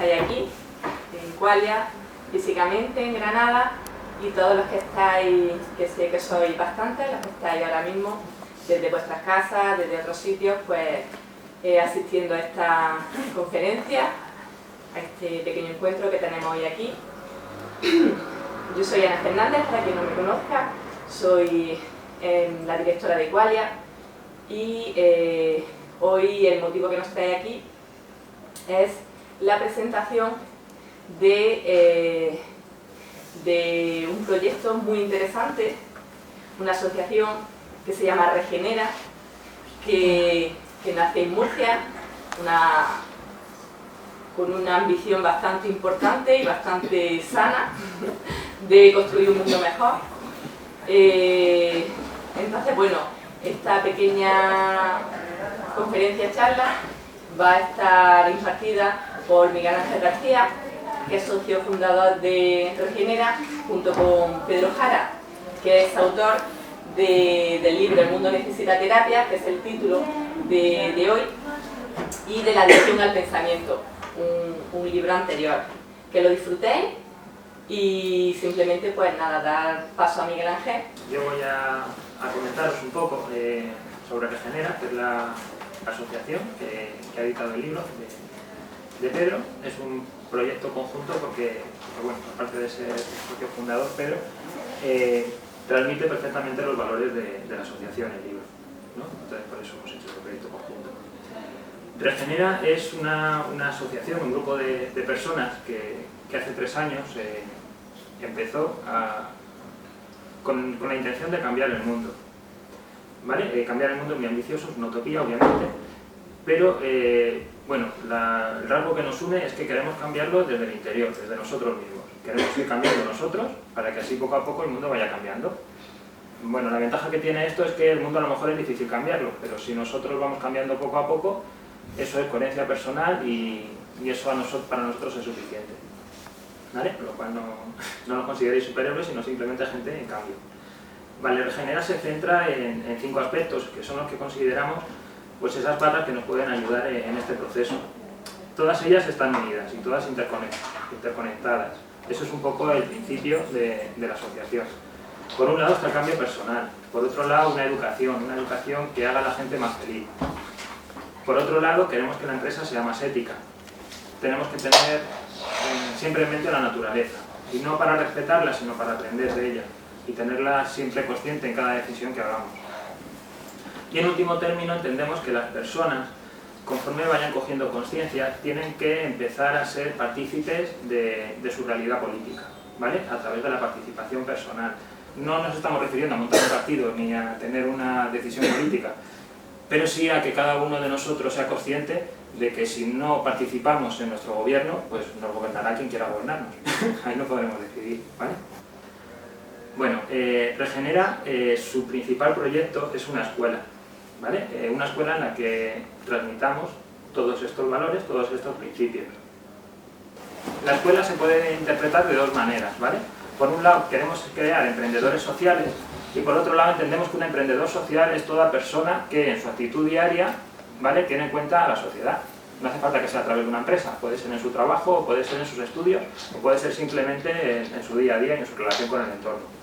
estáis aquí, en Qualia, físicamente en Granada, y todos los que estáis, que sé que sois bastantes, los que estáis ahora mismo desde vuestras casas, desde otros sitios, pues asistiendo a esta conferencia, a este pequeño encuentro que tenemos hoy aquí. Yo soy Ana Fernández, para quien no me conozca, soy la directora de Qualia, y hoy el motivo que nos trae aquí es la presentación de un proyecto muy interesante, una asociación que se llama Regenera, que nace en Murcia, con una ambición bastante importante y bastante sana de construir un mundo mejor. Entonces, bueno, esta pequeña conferencia-charla va a estar impartida por Miguel Ángel García, que es socio fundador de Regenera, junto con Pedro Jara, que es autor del libro El mundo necesita terapia, que es el título de hoy, y de La adicción al pensamiento, un libro anterior. Que lo disfrutéis y simplemente, pues nada, dar paso a Miguel Ángel. Yo voy a comentaros un poco sobre Regenera, que es la asociación que ha editado el libro de Pedro. Es un proyecto conjunto porque, bueno, aparte de ser socio fundador, Pedro transmite perfectamente los valores de la asociación, el libro, ¿no? Entonces, por eso hemos hecho este proyecto conjunto. Regenera es una asociación, un grupo de personas que hace 3 años empezó con la intención de cambiar el mundo. ¿Vale? Cambiar el mundo es muy ambicioso, es una utopía, obviamente, pero bueno, el rasgo que nos une es que queremos cambiarlo desde el interior, desde nosotros mismos. Queremos ir cambiando nosotros para que así poco a poco el mundo vaya cambiando. Bueno, la ventaja que tiene esto es que el mundo a lo mejor es difícil cambiarlo, pero si nosotros vamos cambiando poco a poco, eso es coherencia personal y eso para nosotros es suficiente. ¿Vale? Por lo cual no nos consideréis superhéroes, sino simplemente gente en cambio. Vale, Regenera se centra en 5 aspectos, que son los que consideramos pues esas patas que nos pueden ayudar en este proceso. Todas ellas están unidas y todas interconectadas. Eso es un poco el principio de la asociación. Por un lado está el cambio personal, por otro lado una educación que haga a la gente más feliz. Por otro lado, queremos que la empresa sea más ética. Tenemos que tener siempre en mente la naturaleza, y no para respetarla, sino para aprender de ella y tenerla siempre consciente en cada decisión que hagamos. Y en último término, entendemos que las personas, conforme vayan cogiendo conciencia, tienen que empezar a ser partícipes de su realidad política, ¿vale? A través de la participación personal. No nos estamos refiriendo a montar un partido ni a tener una decisión política, pero sí a que cada uno de nosotros sea consciente de que si no participamos en nuestro gobierno, pues nos gobernará quien quiera gobernarnos. Ahí no podremos decidir, ¿vale? Bueno, Regenera, su principal proyecto es una escuela, ¿vale? Una escuela en la que transmitamos todos estos valores, todos estos principios. La escuela se puede interpretar de 2 maneras, ¿vale? Por un lado, queremos crear emprendedores sociales, y por otro lado entendemos que un emprendedor social es toda persona que en su actitud diaria, ¿vale?, tiene en cuenta a la sociedad. No hace falta que sea a través de una empresa, puede ser en su trabajo, puede ser en sus estudios, o puede ser simplemente en su día a día y en su relación con el entorno.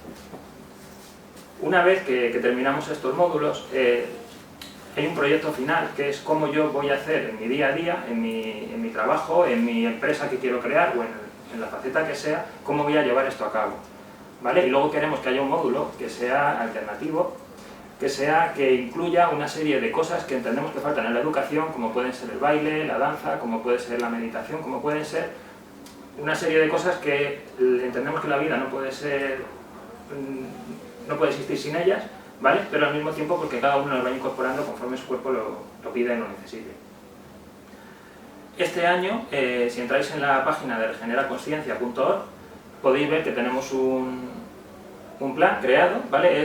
Una vez que terminamos estos módulos, hay un proyecto final, que es cómo yo voy a hacer en mi día a día, en mi trabajo, en mi empresa que quiero crear, o en la faceta que sea, cómo voy a llevar esto a cabo. ¿Vale? Y luego queremos que haya un módulo que sea alternativo, que incluya una serie de cosas que entendemos que faltan en la educación, como pueden ser el baile, la danza, como puede ser la meditación, como pueden ser una serie de cosas que entendemos que la vida no puede existir sin ellas, ¿vale? Pero al mismo tiempo porque cada uno las va incorporando conforme su cuerpo lo pida y lo necesite. Este año, si entráis en la página de regeneraconsciencia.org, podéis ver que tenemos un plan creado, ¿vale?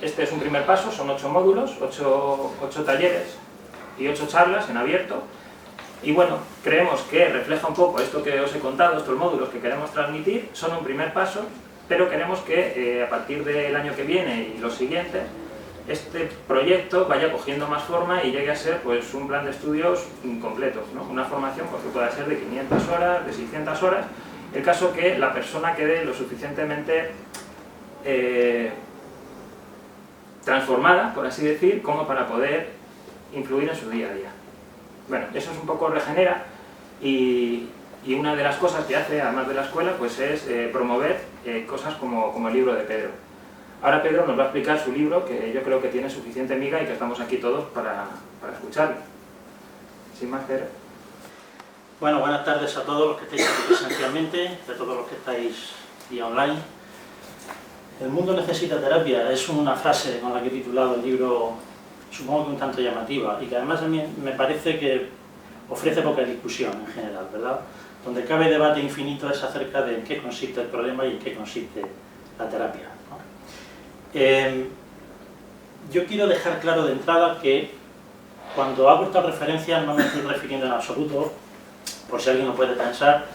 Este es un primer paso, son 8 módulos, 8 talleres y 8 charlas en abierto. Y bueno, creemos que refleja un poco esto que os he contado, estos módulos que queremos transmitir, son un primer paso, pero queremos que a partir del año que viene y los siguientes este proyecto vaya cogiendo más forma y llegue a ser pues, un plan de estudios completo, ¿no? Una formación pues, que pueda ser de 500 horas, de 600 horas, el caso que la persona quede lo suficientemente transformada, por así decir, como para poder influir en su día a día. Bueno, eso es un poco Regenera y una de las cosas que hace, además de la escuela, pues es promover cosas como el libro de Pedro. Ahora Pedro nos va a explicar su libro, que yo creo que tiene suficiente miga y que estamos aquí todos para escucharlo. Sin más, Pedro. Bueno, buenas tardes a todos los que estáis aquí presencialmente, a todos los que estáis vía online. El mundo necesita terapia, es una frase con la que he titulado el libro, supongo que un tanto llamativa, y que además a mí me parece que ofrece poca discusión en general, ¿verdad? Donde cabe debate infinito es acerca de en qué consiste el problema y en qué consiste la terapia, ¿no? Yo quiero dejar claro de entrada que cuando hago estas referencias no me estoy refiriendo en absoluto, por si alguien lo puede pensar,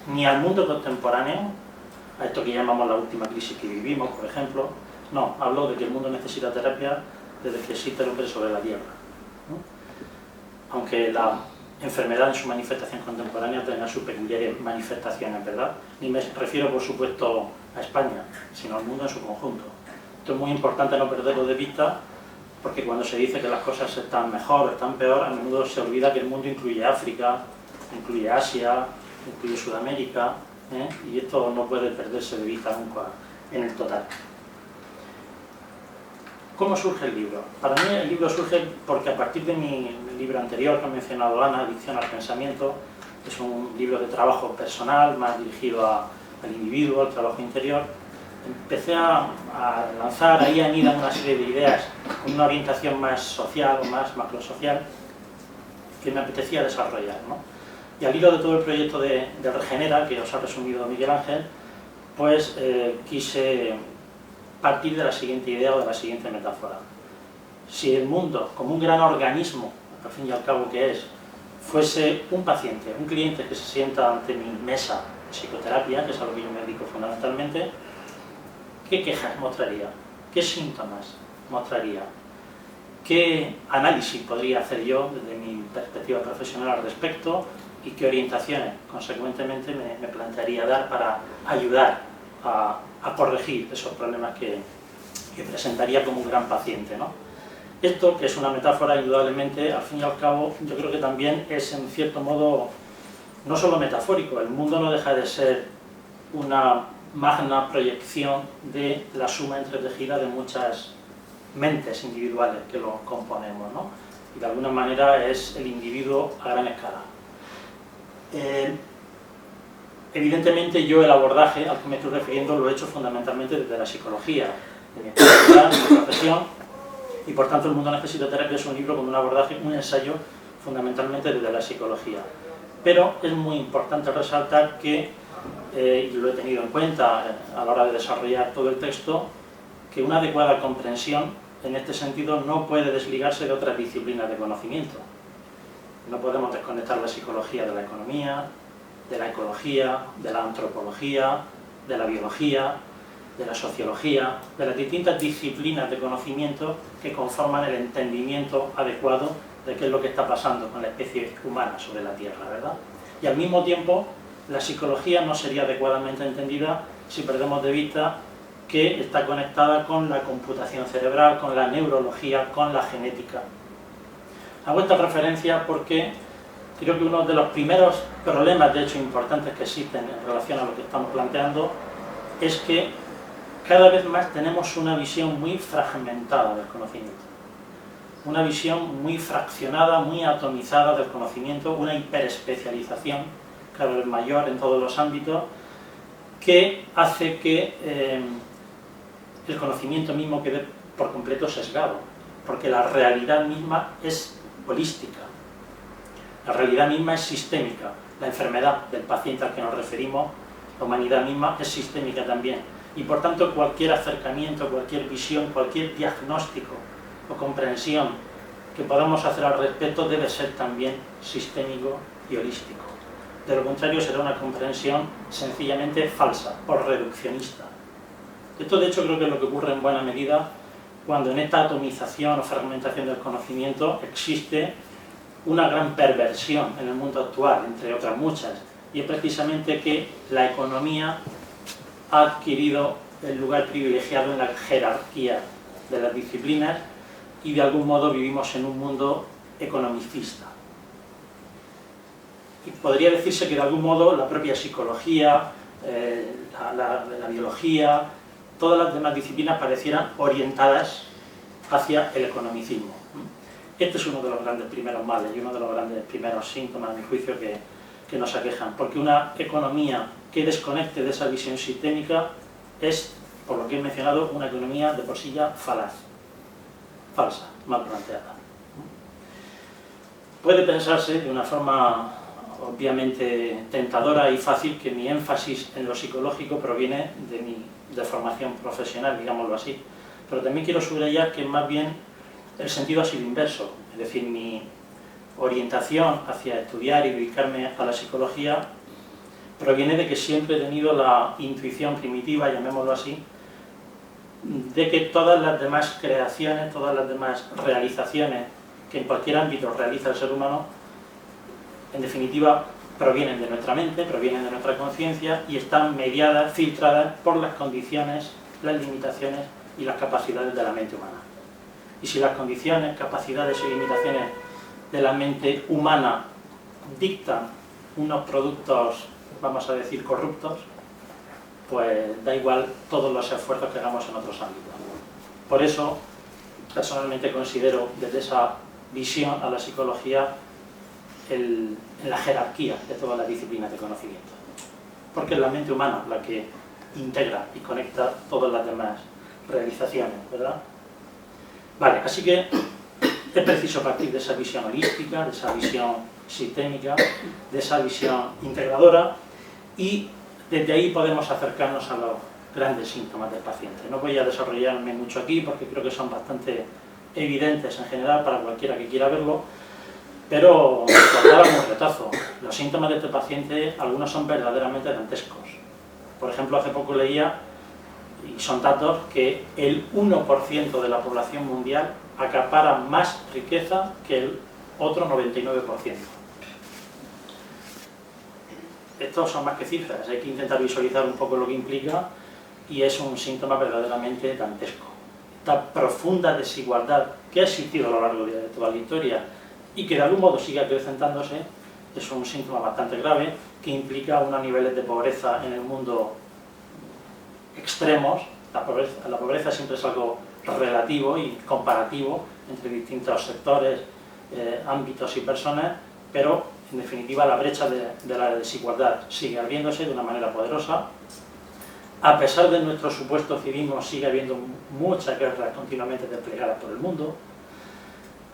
ni al mundo contemporáneo, a esto que llamamos la última crisis que vivimos, por ejemplo. No, hablo de que el mundo necesita terapia desde que existe el hombre sobre la Tierra, ¿no? Aunque la enfermedad en su manifestación contemporánea tenga sus peculiares manifestaciones, ¿verdad? Ni me refiero, por supuesto, a España, sino al mundo en su conjunto. Esto es muy importante no perderlo de vista, porque cuando se dice que las cosas están mejor o están peor, a menudo se olvida que el mundo incluye África, incluye Asia, incluye Sudamérica, y esto no puede perderse de vista nunca en el total. ¿Cómo surge el libro? Para mí el libro surge porque a partir de mi libro anterior que ha mencionado Ana, Adicción al Pensamiento, es un libro de trabajo personal, más dirigido al individuo, al trabajo interior. Empecé a lanzar, ahí anidan una serie de ideas con una orientación más social o más macrosocial que me apetecía desarrollar, ¿no? Y al hilo de todo el proyecto de Regenera, que os ha resumido Miguel Ángel, pues quise partir de la siguiente idea o de la siguiente metáfora. Si el mundo, como un gran organismo, al fin y al cabo que es, fuese un paciente, un cliente que se sienta ante mi mesa de psicoterapia, que es a lo que yo me dedico fundamentalmente, ¿qué quejas mostraría? ¿Qué síntomas mostraría? ¿Qué análisis podría hacer yo desde mi perspectiva profesional al respecto? ¿Y qué orientaciones, consecuentemente, me plantearía dar para ayudar a corregir esos problemas que presentaría como un gran paciente, ¿no? Esto, que es una metáfora, indudablemente, al fin y al cabo, yo creo que también es, en cierto modo, no solo metafórico. El mundo no deja de ser una magna proyección de la suma entretejida de muchas mentes individuales que lo componemos, ¿no? Y de alguna manera es el individuo a gran escala. Evidentemente yo el abordaje al que me estoy refiriendo lo he hecho fundamentalmente desde la psicología, de mi especialidad, de mi profesión, y por tanto El mundo necesita terapia es un libro con un abordaje, un ensayo fundamentalmente desde la psicología. Pero es muy importante resaltar que, y lo he tenido en cuenta a la hora de desarrollar todo el texto, que una adecuada comprensión en este sentido no puede desligarse de otras disciplinas de conocimiento. No podemos desconectar la psicología de la economía, de la ecología, de la antropología, de la biología, de la sociología, de las distintas disciplinas de conocimiento que conforman el entendimiento adecuado de qué es lo que está pasando con la especie humana sobre la Tierra, ¿verdad? Y al mismo tiempo, la psicología no sería adecuadamente entendida si perdemos de vista que está conectada con la computación cerebral, con la neurología, con la genética. Hago esta referencia porque creo que uno de los primeros problemas, de hecho importantes, que existen en relación a lo que estamos planteando es que cada vez más tenemos una visión muy fragmentada del conocimiento, una visión muy fraccionada, muy atomizada del conocimiento, una hiperespecialización cada vez mayor en todos los ámbitos, que hace que el conocimiento mismo quede por completo sesgado, porque la realidad misma es holística, la realidad misma es sistémica, la enfermedad del paciente al que nos referimos, la humanidad misma es sistémica también, y por tanto cualquier acercamiento, cualquier visión, cualquier diagnóstico o comprensión que podamos hacer al respecto debe ser también sistémico y holístico. De lo contrario será una comprensión sencillamente falsa o reduccionista. Esto de hecho creo que es lo que ocurre en buena medida cuando en esta atomización o fragmentación del conocimiento existe una gran perversión en el mundo actual, entre otras muchas, y es precisamente que la economía ha adquirido el lugar privilegiado en la jerarquía de las disciplinas y de algún modo vivimos en un mundo economicista. Y podría decirse que de algún modo la propia psicología, la biología, todas las demás disciplinas parecieran orientadas hacia el economicismo. Este es uno de los grandes primeros males y uno de los grandes primeros síntomas, a mi juicio, que nos aquejan, porque una economía que desconecte de esa visión sistémica es, por lo que he mencionado, una economía de por sí ya falaz, falsa, mal planteada. Puede pensarse de una forma obviamente tentadora y fácil que mi énfasis en lo psicológico proviene de mi formación profesional, digámoslo así, pero también quiero subrayar que más bien el sentido ha sido inverso, es decir, mi orientación hacia estudiar y dedicarme a la psicología proviene de que siempre he tenido la intuición primitiva, llamémoslo así, de que todas las demás creaciones, todas las demás realizaciones que en cualquier ámbito realiza el ser humano, en definitiva, provienen de nuestra mente, provienen de nuestra conciencia y están mediadas, filtradas por las condiciones, las limitaciones y las capacidades de la mente humana. Y si las condiciones, capacidades y limitaciones de la mente humana dictan unos productos, vamos a decir, corruptos, pues da igual todos los esfuerzos que hagamos en otros ámbitos. Por eso, personalmente considero desde esa visión a la psicología en la jerarquía de todas las disciplinas de conocimiento. Porque es la mente humana la que integra y conecta todas las demás realizaciones, ¿verdad? Vale, así que es preciso partir de esa visión holística, de esa visión sistémica, de esa visión integradora y desde ahí podemos acercarnos a los grandes síntomas del paciente. No voy a desarrollarme mucho aquí porque creo que son bastante evidentes en general para cualquiera que quiera verlo, pero por dar algún retazo, los síntomas de este paciente, algunos son verdaderamente dantescos. Por ejemplo, hace poco leía, y son datos, que el 1% de la población mundial acapara más riqueza que el otro 99%. Estos son más que cifras, hay que intentar visualizar un poco lo que implica y es un síntoma verdaderamente dantesco. Esta profunda desigualdad que ha existido a lo largo de toda la historia y que de algún modo sigue acrecentándose es un síntoma bastante grave que implica unos niveles de pobreza en el mundo extremos. La pobreza siempre es algo relativo y comparativo entre distintos sectores, ámbitos y personas, pero en definitiva la brecha de la desigualdad sigue abriéndose de una manera poderosa. A pesar de nuestro supuesto civismo sigue habiendo muchas guerras continuamente desplegadas por el mundo.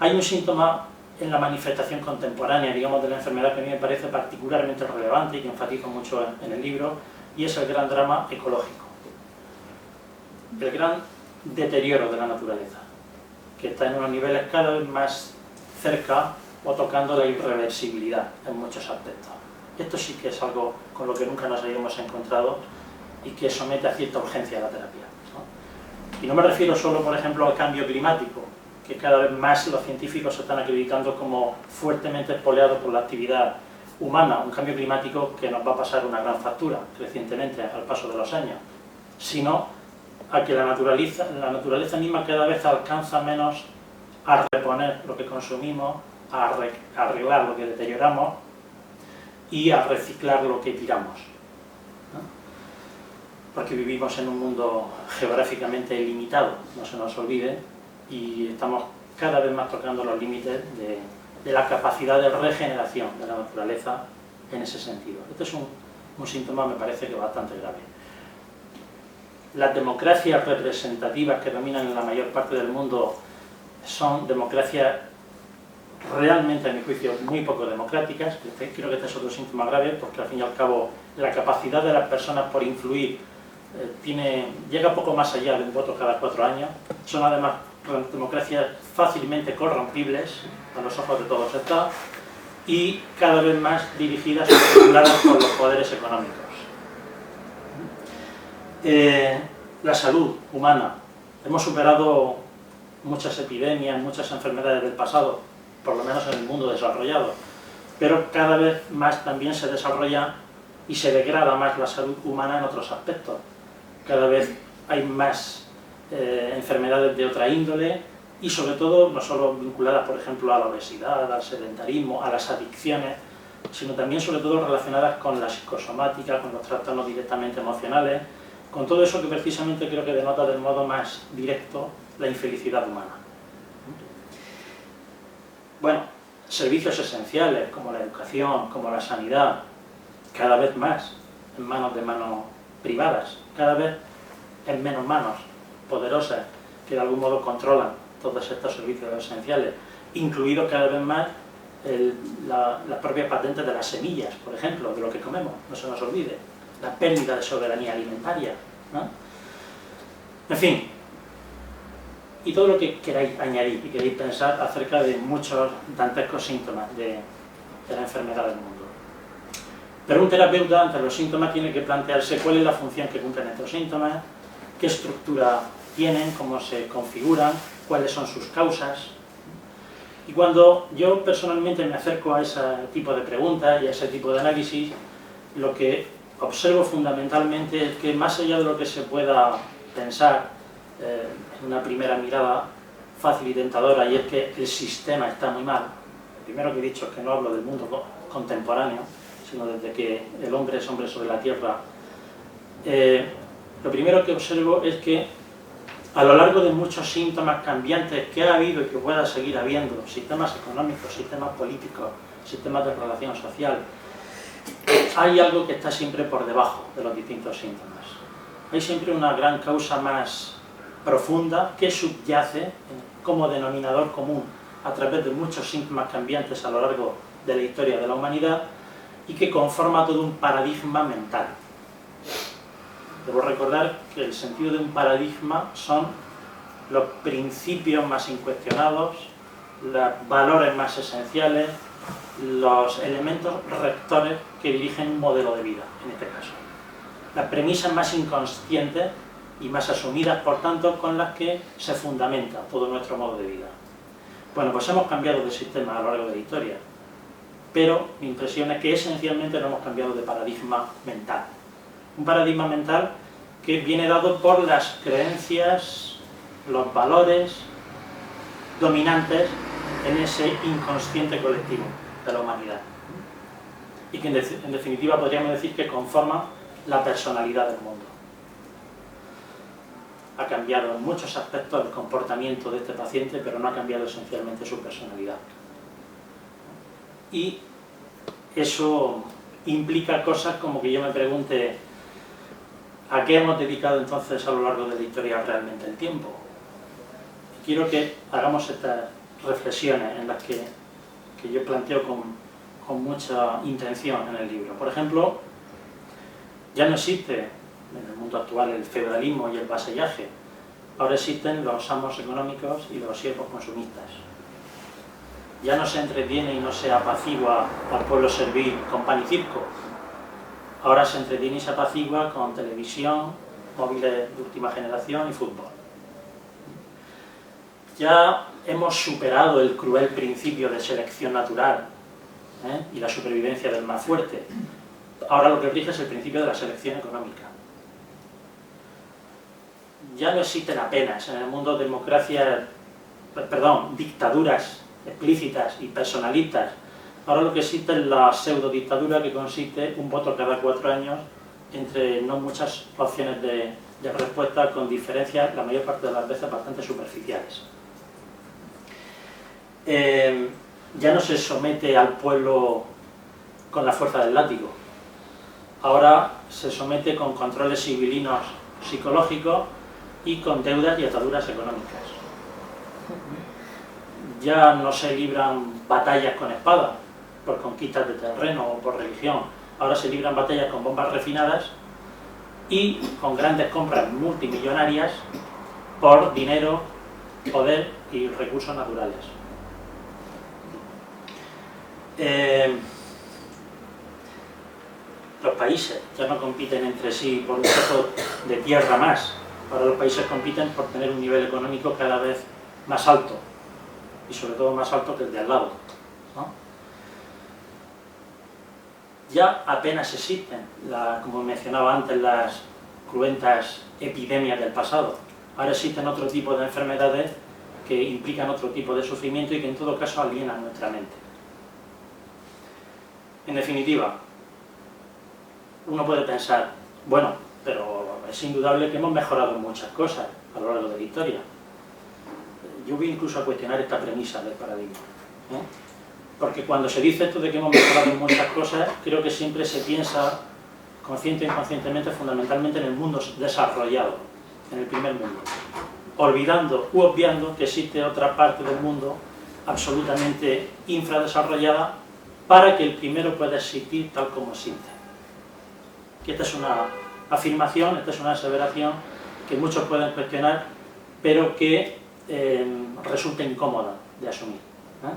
Hay un síntoma en la manifestación contemporánea, digamos, de la enfermedad que a mí me parece particularmente relevante y que enfatizo mucho en el libro, y es el gran drama ecológico. El gran deterioro de la naturaleza, que está en unos niveles cada vez más cerca o tocando la irreversibilidad en muchos aspectos. Esto sí que es algo con lo que nunca nos habíamos encontrado y que somete a cierta urgencia a la terapia, ¿no? Y no me refiero solo, por ejemplo, al cambio climático, que cada vez más los científicos se están acreditando como fuertemente espoleado por la actividad humana, un cambio climático que nos va a pasar una gran factura crecientemente al paso de los años, sino a que la naturaleza misma cada vez alcanza menos a reponer lo que consumimos, a arreglar lo que deterioramos y a reciclar lo que tiramos, ¿no? Porque vivimos en un mundo geográficamente limitado, no se nos olvide, y estamos cada vez más tocando los límites de la capacidad de regeneración de la naturaleza en ese sentido. Este es un síntoma, me parece, que bastante grave. Las democracias representativas que dominan en la mayor parte del mundo son democracias realmente, a mi juicio, muy poco democráticas. Creo que este es otro síntoma grave, porque al fin y al cabo la capacidad de las personas por influir llega poco más allá de un voto cada 4 años. Son además democracias fácilmente corrompibles a los ojos de todos está, y cada vez más dirigidas y controladas por los poderes económicos. La salud humana. Hemos superado muchas epidemias, muchas enfermedades del pasado, por lo menos en el mundo desarrollado, pero cada vez más también se desarrolla y se degrada más la salud humana en otros aspectos. Cada vez hay más enfermedades de otra índole y sobre todo no solo vinculadas, por ejemplo, a la obesidad, al sedentarismo, a las adicciones, sino también sobre todo relacionadas con la psicosomática, con los trastornos directamente emocionales, con todo eso que precisamente creo que denota del modo más directo la infelicidad humana. Bueno, servicios esenciales como la educación, como la sanidad, cada vez más en manos privadas, cada vez en menos manos poderosas que de algún modo controlan todos estos servicios esenciales, incluido cada vez más las propias patentes de las semillas, por ejemplo, de lo que comemos, no se nos olvide, la pérdida de soberanía alimentaria, ¿no? En fin, y todo lo que queráis añadir y queréis pensar acerca de muchos dantescos síntomas de la enfermedad del mundo. Pero un terapeuta ante los síntomas tiene que plantearse cuál es la función que cumplen estos síntomas, qué estructura tienen, cómo se configuran, cuáles son sus causas. Y cuando yo personalmente me acerco a ese tipo de preguntas y a ese tipo de análisis, lo que observo fundamentalmente es que más allá de lo que se pueda pensar en una primera mirada fácil y tentadora, y es que el sistema está muy mal, lo primero que he dicho es que no hablo del mundo contemporáneo, sino desde que el hombre es hombre sobre la tierra, lo primero que observo es que a lo largo de muchos síntomas cambiantes que ha habido y que pueda seguir habiendo, sistemas económicos, sistemas políticos, sistemas de relación social, hay algo que está siempre por debajo de los distintos síntomas. Hay siempre una gran causa más profunda que subyace como denominador común a través de muchos síntomas cambiantes a lo largo de la historia de la humanidad y que conforma todo un paradigma mental. Debo recordar que el sentido de un paradigma son los principios más incuestionados, los valores más esenciales, los elementos rectores que dirigen un modelo de vida, en este caso. Las premisas más inconscientes y más asumidas, por tanto, con las que se fundamenta todo nuestro modo de vida. Bueno, pues hemos cambiado de sistema a lo largo de la historia, pero mi impresión es que esencialmente no hemos cambiado de paradigma mental. Un paradigma mental que viene dado por las creencias, los valores dominantes en ese inconsciente colectivo de la humanidad. Y que en definitiva podríamos decir que conforman la personalidad del mundo. Ha cambiado en muchos aspectos el comportamiento de este paciente, pero no ha cambiado esencialmente su personalidad. Y eso implica cosas como que yo me pregunte ¿a qué hemos dedicado entonces a lo largo de la historia realmente el tiempo? Y quiero que hagamos estas reflexiones en las que yo planteo con mucha intención en el libro. Por ejemplo, ya no existe en el mundo actual el feudalismo y el vasallaje. Ahora existen los amos económicos y los siervos consumistas. Ya no se entretiene y no se apacigua al pueblo servil con pan y circo. Ahora se entretiene y se apacigua con televisión, móviles de última generación y fútbol. Ya hemos superado el cruel principio de selección natural y la supervivencia del más fuerte. Ahora lo que rige es el principio de la selección económica. Ya no existen apenas en el mundo dictaduras explícitas y personalistas. Ahora lo que existe es la pseudo-dictadura, que consiste en un voto cada 4 años entre no muchas opciones de respuesta, con diferencias la mayor parte de las veces bastante superficiales. Ya no se somete al pueblo con la fuerza del látigo. Ahora se somete con controles civilinos psicológicos y con deudas y ataduras económicas. Ya no se libran batallas con espadas por conquistas de terreno o por religión. Ahora se libran batallas con bombas refinadas y con grandes compras multimillonarias por dinero, poder y recursos naturales. Los países ya no compiten entre sí por un trozo de tierra más. Ahora los países compiten por tener un nivel económico cada vez más alto, y sobre todo más alto que el de al lado, ¿no? Ya apenas existen, como mencionaba antes, las cruentas epidemias del pasado. Ahora existen otro tipo de enfermedades que implican otro tipo de sufrimiento y que en todo caso alienan nuestra mente. En definitiva, uno puede pensar, bueno, pero es indudable que hemos mejorado muchas cosas a lo largo de la historia. Yo voy incluso a cuestionar esta premisa del paradigma, ¿eh? Porque cuando se dice esto de que hemos mejorado muchas cosas, creo que siempre se piensa, consciente e inconscientemente, fundamentalmente en el mundo desarrollado, en el primer mundo, olvidando u obviando que existe otra parte del mundo absolutamente infradesarrollada para que el primero pueda existir tal como existe. Que esta es una afirmación, esta es una aseveración que muchos pueden cuestionar, pero que resulta incómoda de asumir, ¿eh?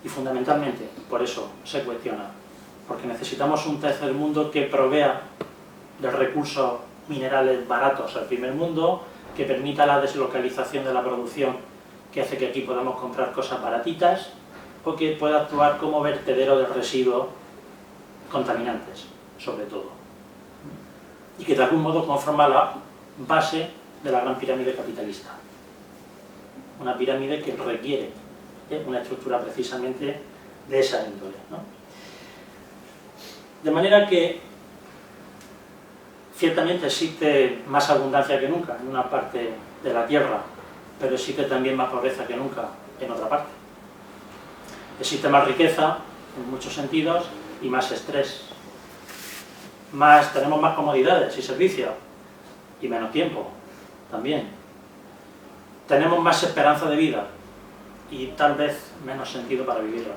Y fundamentalmente por eso se cuestiona, porque necesitamos un tercer mundo que provea de recursos minerales baratos al primer mundo, que permita la deslocalización de la producción, que hace que aquí podamos comprar cosas baratitas, o que pueda actuar como vertedero de residuos contaminantes, sobre todo, y que de algún modo conforma la base de la gran pirámide capitalista. Una pirámide que requiere una estructura precisamente de esa índole, ¿no? De manera que ciertamente existe más abundancia que nunca en una parte de la Tierra, pero existe también más pobreza que nunca en otra parte. Existe más riqueza en muchos sentidos y más estrés. Tenemos más comodidades y servicios y menos tiempo también. Tenemos más esperanza de vida y tal vez menos sentido para vivirla.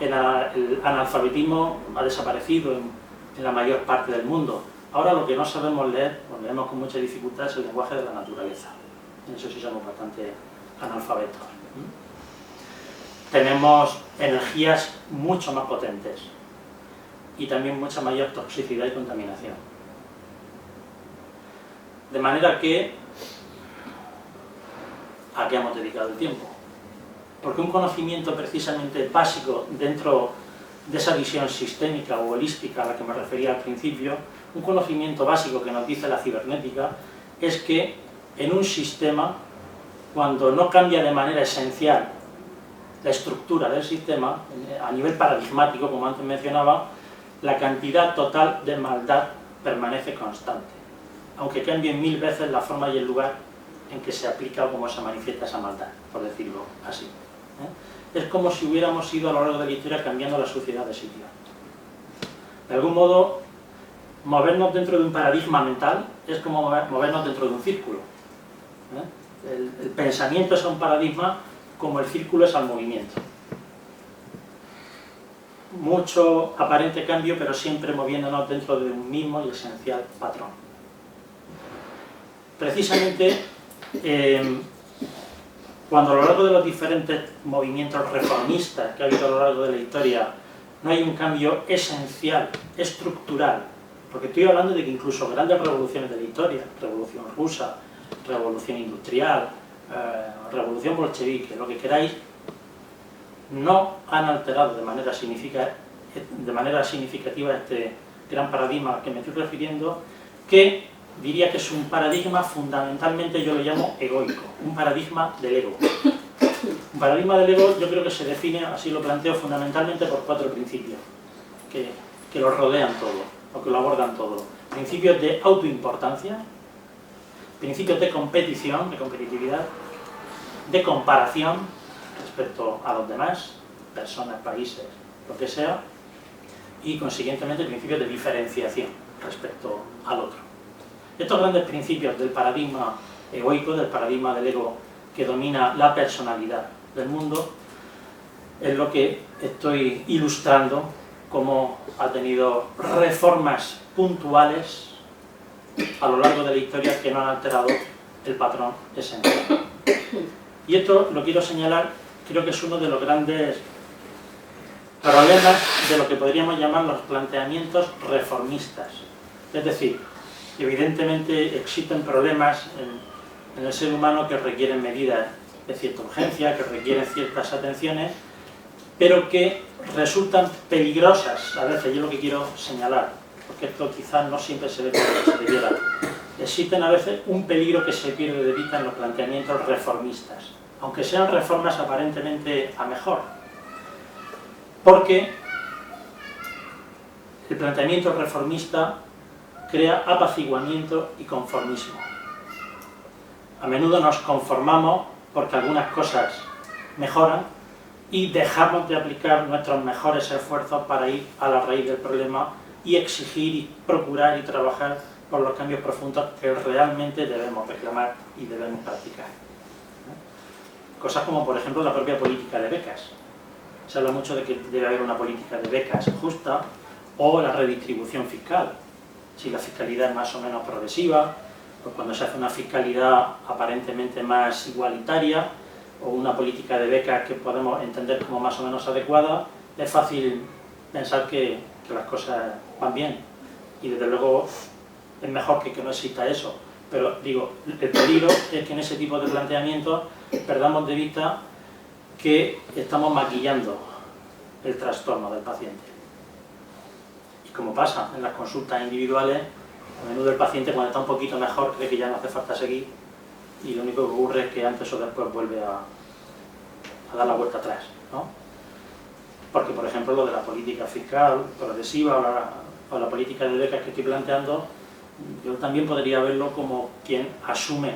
El analfabetismo ha desaparecido en la mayor parte del mundo. Ahora lo que no sabemos leer, o leemos con mucha dificultad, es el lenguaje de la naturaleza. En eso sí somos bastante analfabetos. Tenemos energías mucho más potentes y también mucha mayor toxicidad y contaminación. De manera que, ¿a qué hemos dedicado el tiempo? Porque un conocimiento precisamente básico dentro de esa visión sistémica o holística a la que me refería al principio, un conocimiento básico que nos dice la cibernética es que en un sistema, cuando no cambia de manera esencial la estructura del sistema, a nivel paradigmático, como antes mencionaba, la cantidad total de maldad permanece constante, aunque cambien 1000 veces la forma y el lugar en que se aplica o cómo se manifiesta esa maldad, por decirlo así, ¿eh? Es como si hubiéramos ido a lo largo de la historia cambiando la sociedad de sitio. De algún modo, movernos dentro de un paradigma mental es como movernos dentro de un círculo, ¿eh? El pensamiento es un paradigma como el círculo es al movimiento. Mucho aparente cambio, pero siempre moviéndonos dentro de un mismo y esencial patrón. Precisamente, cuando a lo largo de los diferentes movimientos reformistas que ha habido a lo largo de la historia no hay un cambio esencial, estructural, porque estoy hablando de que incluso grandes revoluciones de la historia, revolución rusa, revolución industrial, revolución bolchevique, lo que queráis, no han alterado de manera significativa este gran paradigma al que me estoy refiriendo, que diría que es un paradigma fundamentalmente, yo lo llamo egoico, un paradigma del ego. Un paradigma del ego yo creo que se define, así lo planteo, fundamentalmente por 4 principios que lo rodean todo, o que lo abordan todo. Principios de autoimportancia, principios de competición, de competitividad, de comparación respecto a los demás, personas, países, lo que sea, y consiguientemente principios de diferenciación respecto al otro. Estos grandes principios del paradigma egoico, del paradigma del ego que domina la personalidad del mundo, es lo que estoy ilustrando como ha tenido reformas puntuales a lo largo de la historia que no han alterado el patrón esencial. Y esto lo quiero señalar, creo que es uno de los grandes problemas de lo que podríamos llamar los planteamientos reformistas. Es decir, evidentemente existen problemas en el ser humano que requieren medidas de cierta urgencia, que requieren ciertas atenciones, pero que resultan peligrosas, a veces, yo lo que quiero señalar, porque esto quizás no siempre se ve como se debiera. Existen a veces un peligro que se pierde de vista en los planteamientos reformistas, aunque sean reformas aparentemente a mejor, porque el planteamiento reformista crea apaciguamiento y conformismo. A menudo nos conformamos porque algunas cosas mejoran y dejamos de aplicar nuestros mejores esfuerzos para ir a la raíz del problema y exigir y procurar y trabajar por los cambios profundos que realmente debemos reclamar y debemos practicar. Cosas como, por ejemplo, la propia política de becas. Se habla mucho de que debe haber una política de becas justa, o la redistribución fiscal. Si la fiscalidad es más o menos progresiva, o cuando se hace una fiscalidad aparentemente más igualitaria, o una política de becas que podemos entender como más o menos adecuada, es fácil pensar que las cosas van bien. Y desde luego es mejor que no exista eso. Pero digo, el peligro es que en ese tipo de planteamientos perdamos de vista que estamos maquillando el trastorno del paciente. Y como pasa en las consultas individuales, a menudo el paciente cuando está un poquito mejor cree que ya no hace falta seguir y lo único que ocurre es que antes o después vuelve a dar la vuelta atrás, ¿no? Porque, por ejemplo, lo de la política fiscal progresiva o la política de becas que estoy planteando, yo también podría verlo como quien asume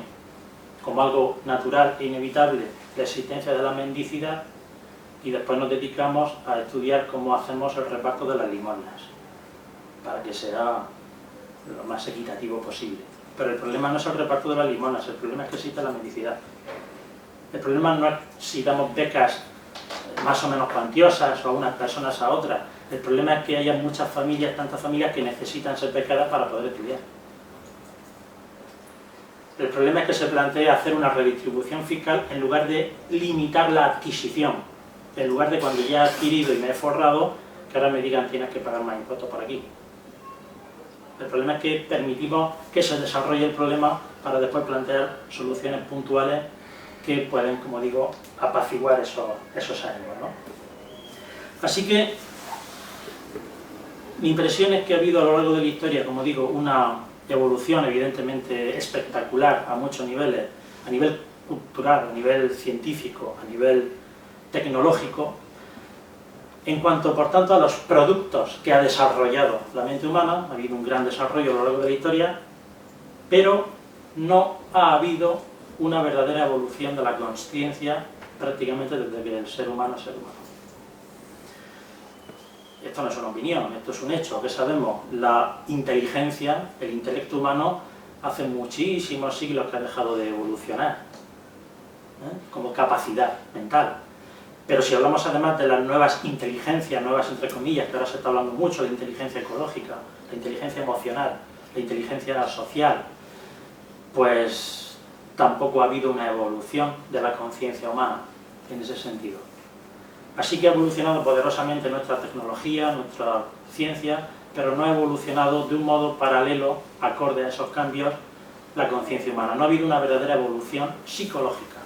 como algo natural e inevitable la existencia de la mendicidad y después nos dedicamos a estudiar cómo hacemos el reparto de las limosnas para que sea lo más equitativo posible. Pero el problema no es el reparto de las limosnas, el problema es que existe la mendicidad. El problema no es si damos becas más o menos cuantiosas o a unas personas a otras. El problema es que haya muchas familias, tantas familias que necesitan ser becadas para poder estudiar. El problema es que se plantea hacer una redistribución fiscal en lugar de limitar la adquisición. En lugar de cuando ya he adquirido y me he forrado, que ahora me digan tienes que pagar más impuestos por aquí. El problema es que permitimos que se desarrolle el problema para después plantear soluciones puntuales que pueden, como digo, apaciguar esos ánimos, ¿no? Así que mi impresión es que ha habido a lo largo de la historia, como digo, una evolución evidentemente espectacular a muchos niveles, a nivel cultural, a nivel científico, a nivel tecnológico, en cuanto, por tanto, a los productos que ha desarrollado la mente humana. Ha habido un gran desarrollo a lo largo de la historia, pero no ha habido una verdadera evolución de la consciencia prácticamente desde que el ser humano es ser humano. Esto no es una opinión, esto es un hecho, que sabemos, la inteligencia, el intelecto humano, hace muchísimos siglos que ha dejado de evolucionar, como capacidad mental. Pero si hablamos además de las nuevas inteligencias, nuevas entre comillas, que ahora se está hablando mucho, la inteligencia ecológica, la inteligencia emocional, la inteligencia social, pues tampoco ha habido una evolución de la conciencia humana en ese sentido. Así que ha evolucionado poderosamente nuestra tecnología, nuestra ciencia, pero no ha evolucionado de un modo paralelo, acorde a esos cambios, la conciencia humana. No ha habido una verdadera evolución psicológica.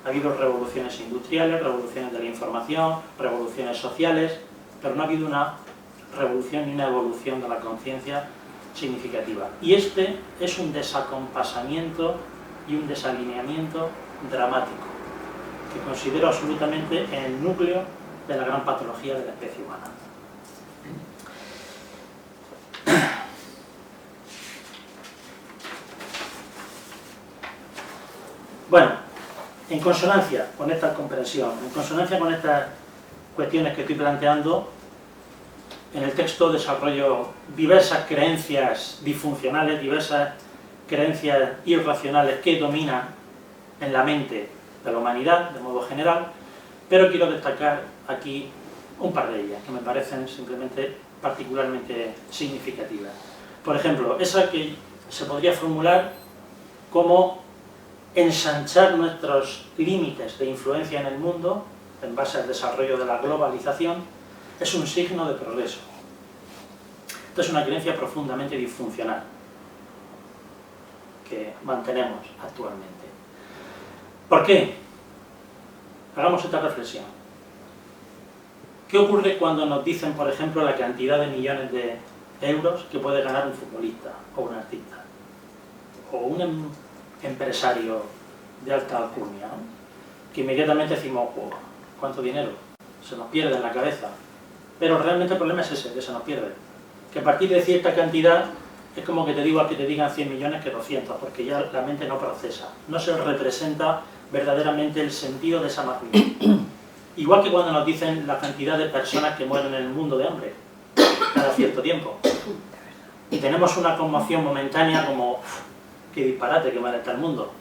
Ha habido revoluciones industriales, revoluciones de la información, revoluciones sociales, pero no ha habido una revolución ni una evolución de la conciencia significativa. Y este es un desacompasamiento y un desalineamiento dramático, que considero absolutamente el núcleo de la gran patología de la especie humana. Bueno, en consonancia con esta comprensión, en consonancia con estas cuestiones que estoy planteando, en el texto desarrollo diversas creencias disfuncionales, diversas creencias irracionales que dominan en la mente de la humanidad, de modo general, pero quiero destacar aquí un par de ellas, que me parecen simplemente particularmente significativas. Por ejemplo, esa que se podría formular como ensanchar nuestros límites de influencia en el mundo, en base al desarrollo de la globalización, es un signo de progreso. Esta es una creencia profundamente disfuncional, que mantenemos actualmente. ¿Por qué? Hagamos esta reflexión. ¿Qué ocurre cuando nos dicen, por ejemplo, la cantidad de millones de euros que puede ganar un futbolista o un artista? O un empresario de alta alcurnia, ¿no? Que inmediatamente decimos, oh, ¿cuánto dinero? Se nos pierde en la cabeza. Pero realmente el problema es ese, que se nos pierde. Que a partir de cierta cantidad es como que te digo a que te digan 100 millones que 200, porque ya la mente no procesa. No se representa verdaderamente el sentido de esa magnitud. Igual que cuando nos dicen la cantidad de personas que mueren en el mundo de hambre, cada cierto tiempo. Y tenemos una conmoción momentánea como, qué disparate que muere tal mundo.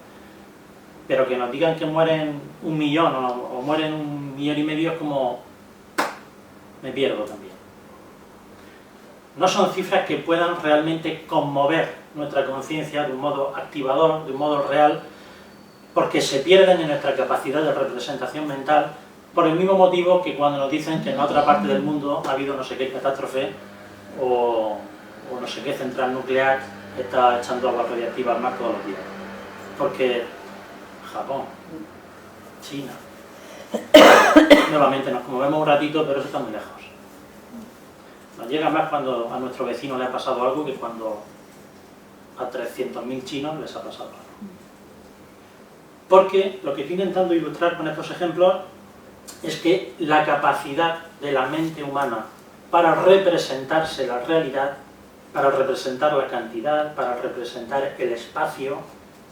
Pero que nos digan que mueren 1 millón o mueren 1,5 millones es como, me pierdo también. No son cifras que puedan realmente conmover nuestra conciencia de un modo activador, de un modo real, porque se pierden en nuestra capacidad de representación mental, por el mismo motivo que cuando nos dicen que en otra parte del mundo ha habido no sé qué catástrofe o no sé qué central nuclear está echando agua radiactiva al mar todos los días. Porque Japón, China, nuevamente nos conmovemos un ratito, pero eso está muy lejos. Nos llega más cuando a nuestro vecino le ha pasado algo que cuando a 300.000 chinos les ha pasado algo. Porque lo que estoy intentando ilustrar con estos ejemplos es que la capacidad de la mente humana para representarse la realidad, para representar la cantidad, para representar el espacio,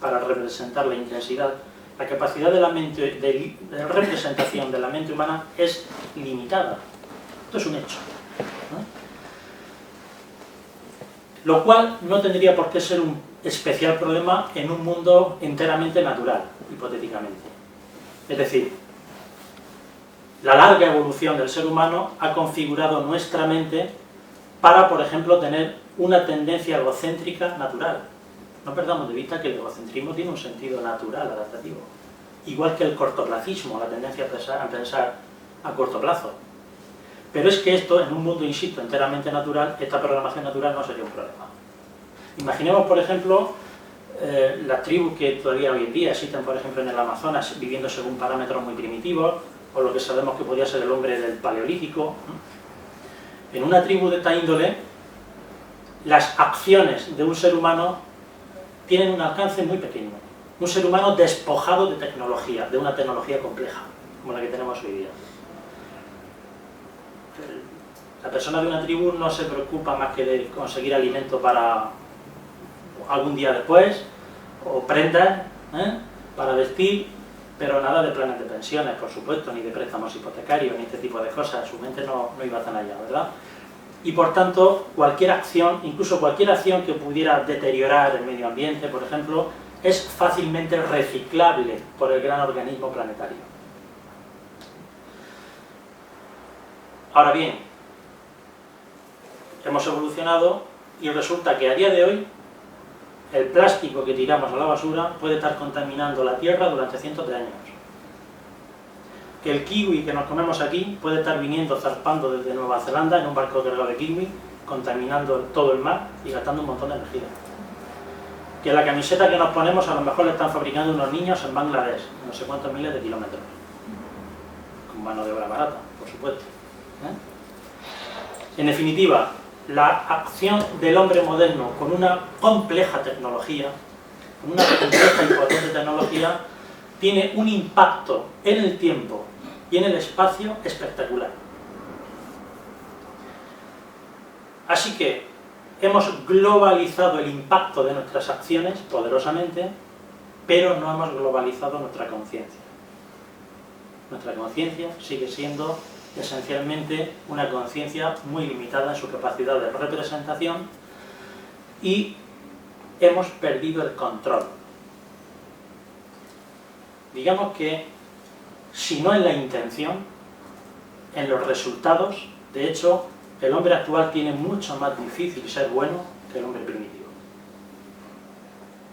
para representar la intensidad, la capacidad de la mente, de representación de la mente humana es limitada. Esto es un hecho, ¿no? Lo cual no tendría por qué ser un especial problema en un mundo enteramente natural, hipotéticamente. Es decir, la larga evolución del ser humano ha configurado nuestra mente para, por ejemplo, tener una tendencia egocéntrica natural. No perdamos de vista que el egocentrismo tiene un sentido natural, adaptativo. Igual que el cortoplacismo, la tendencia a pensar a corto plazo. Pero es que esto, en un mundo, insisto, enteramente natural, esta programación natural no sería un problema. Imaginemos, por ejemplo, las tribus que todavía hoy en día existen, por ejemplo, en el Amazonas, viviendo según parámetros muy primitivos, o lo que sabemos que podría ser el hombre del Paleolítico. En una tribu de esta índole, las acciones de un ser humano tienen un alcance muy pequeño. Un ser humano despojado de tecnología, de una tecnología compleja, como la que tenemos hoy día. La persona de una tribu no se preocupa más que de conseguir alimento para algún día después, o prendas, para vestir, pero nada de planes de pensiones, por supuesto, ni de préstamos hipotecarios, ni este tipo de cosas. Su mente no iba tan allá, ¿verdad? Y por tanto, cualquier acción, incluso cualquier acción que pudiera deteriorar el medio ambiente, por ejemplo, es fácilmente reciclable por el gran organismo planetario. Ahora bien, hemos evolucionado y resulta que a día de hoy el plástico que tiramos a la basura puede estar contaminando la Tierra durante cientos de años. Que el kiwi que nos comemos aquí puede estar viniendo, zarpando desde Nueva Zelanda en un barco cargado de kiwi, contaminando todo el mar y gastando un montón de energía. Que la camiseta que nos ponemos a lo mejor la están fabricando unos niños en Bangladesh, no sé cuántos miles de kilómetros. Con mano de obra barata, por supuesto. En definitiva, la acción del hombre moderno con una compleja tecnología, con una compleja y potente tecnología, tiene un impacto en el tiempo y en el espacio espectacular. Así que hemos globalizado el impacto de nuestras acciones poderosamente, pero no hemos globalizado nuestra conciencia. Nuestra conciencia sigue siendo esencialmente una conciencia muy limitada en su capacidad de representación y hemos perdido el control. Digamos que, si no en la intención, en los resultados, de hecho, el hombre actual tiene mucho más difícil ser bueno que el hombre primitivo.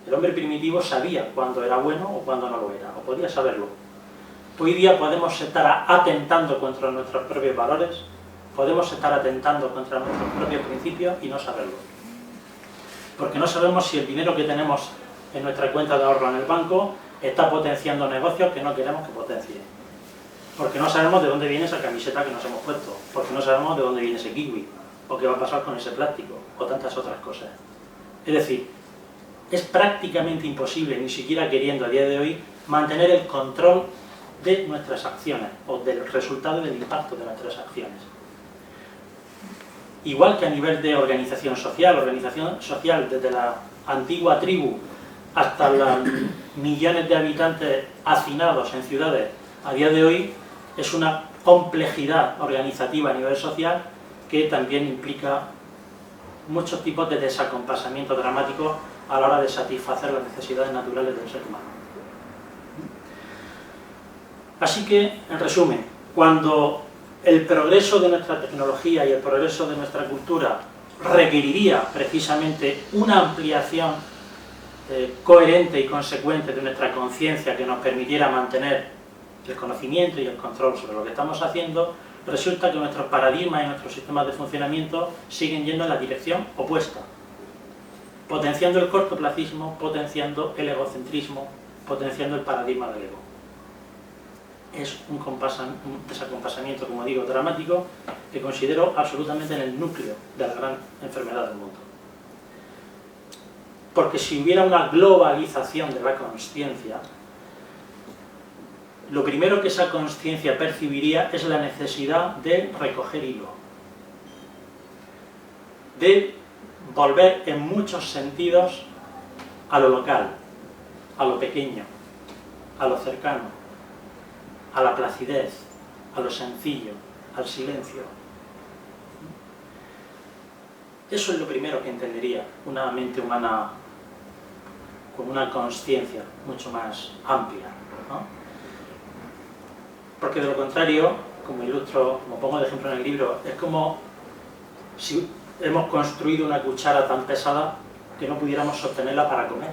El hombre primitivo sabía cuándo era bueno o cuándo no lo era, o podía saberlo. Hoy día podemos estar atentando contra nuestros propios valores, podemos estar atentando contra nuestros propios principios y no saberlo. Porque no sabemos si el dinero que tenemos en nuestra cuenta de ahorro en el banco está potenciando negocios que no queremos que potencie. Porque no sabemos de dónde viene esa camiseta que nos hemos puesto, porque no sabemos de dónde viene ese kiwi, o qué va a pasar con ese plástico, o tantas otras cosas. Es decir, es prácticamente imposible, ni siquiera queriendo a día de hoy, mantener el control de nuestras acciones, o del resultado del impacto de nuestras acciones. Igual que a nivel de organización social desde la antigua tribu hasta los millones de habitantes hacinados en ciudades, a día de hoy es una complejidad organizativa a nivel social que también implica muchos tipos de desacompasamiento dramático a la hora de satisfacer las necesidades naturales del ser humano. Así que, en resumen, cuando el progreso de nuestra tecnología y el progreso de nuestra cultura requeriría precisamente una ampliación coherente y consecuente de nuestra conciencia que nos permitiera mantener el conocimiento y el control sobre lo que estamos haciendo, resulta que nuestros paradigmas y nuestros sistemas de funcionamiento siguen yendo en la dirección opuesta, potenciando el cortoplacismo, potenciando el egocentrismo, potenciando el paradigma del ego. Es un desacompasamiento, como digo, dramático, que considero absolutamente en el núcleo de la gran enfermedad del mundo. Porque si hubiera una globalización de la consciencia, lo primero que esa consciencia percibiría es la necesidad de recoger hilo, de volver en muchos sentidos a lo local, a lo pequeño, a lo cercano, a la placidez, a lo sencillo, al silencio. Eso es lo primero que entendería una mente humana con una consciencia mucho más amplia, ¿no? Porque de lo contrario, como ilustro, como pongo de ejemplo en el libro, es como si hemos construido una cuchara tan pesada que no pudiéramos sostenerla para comer.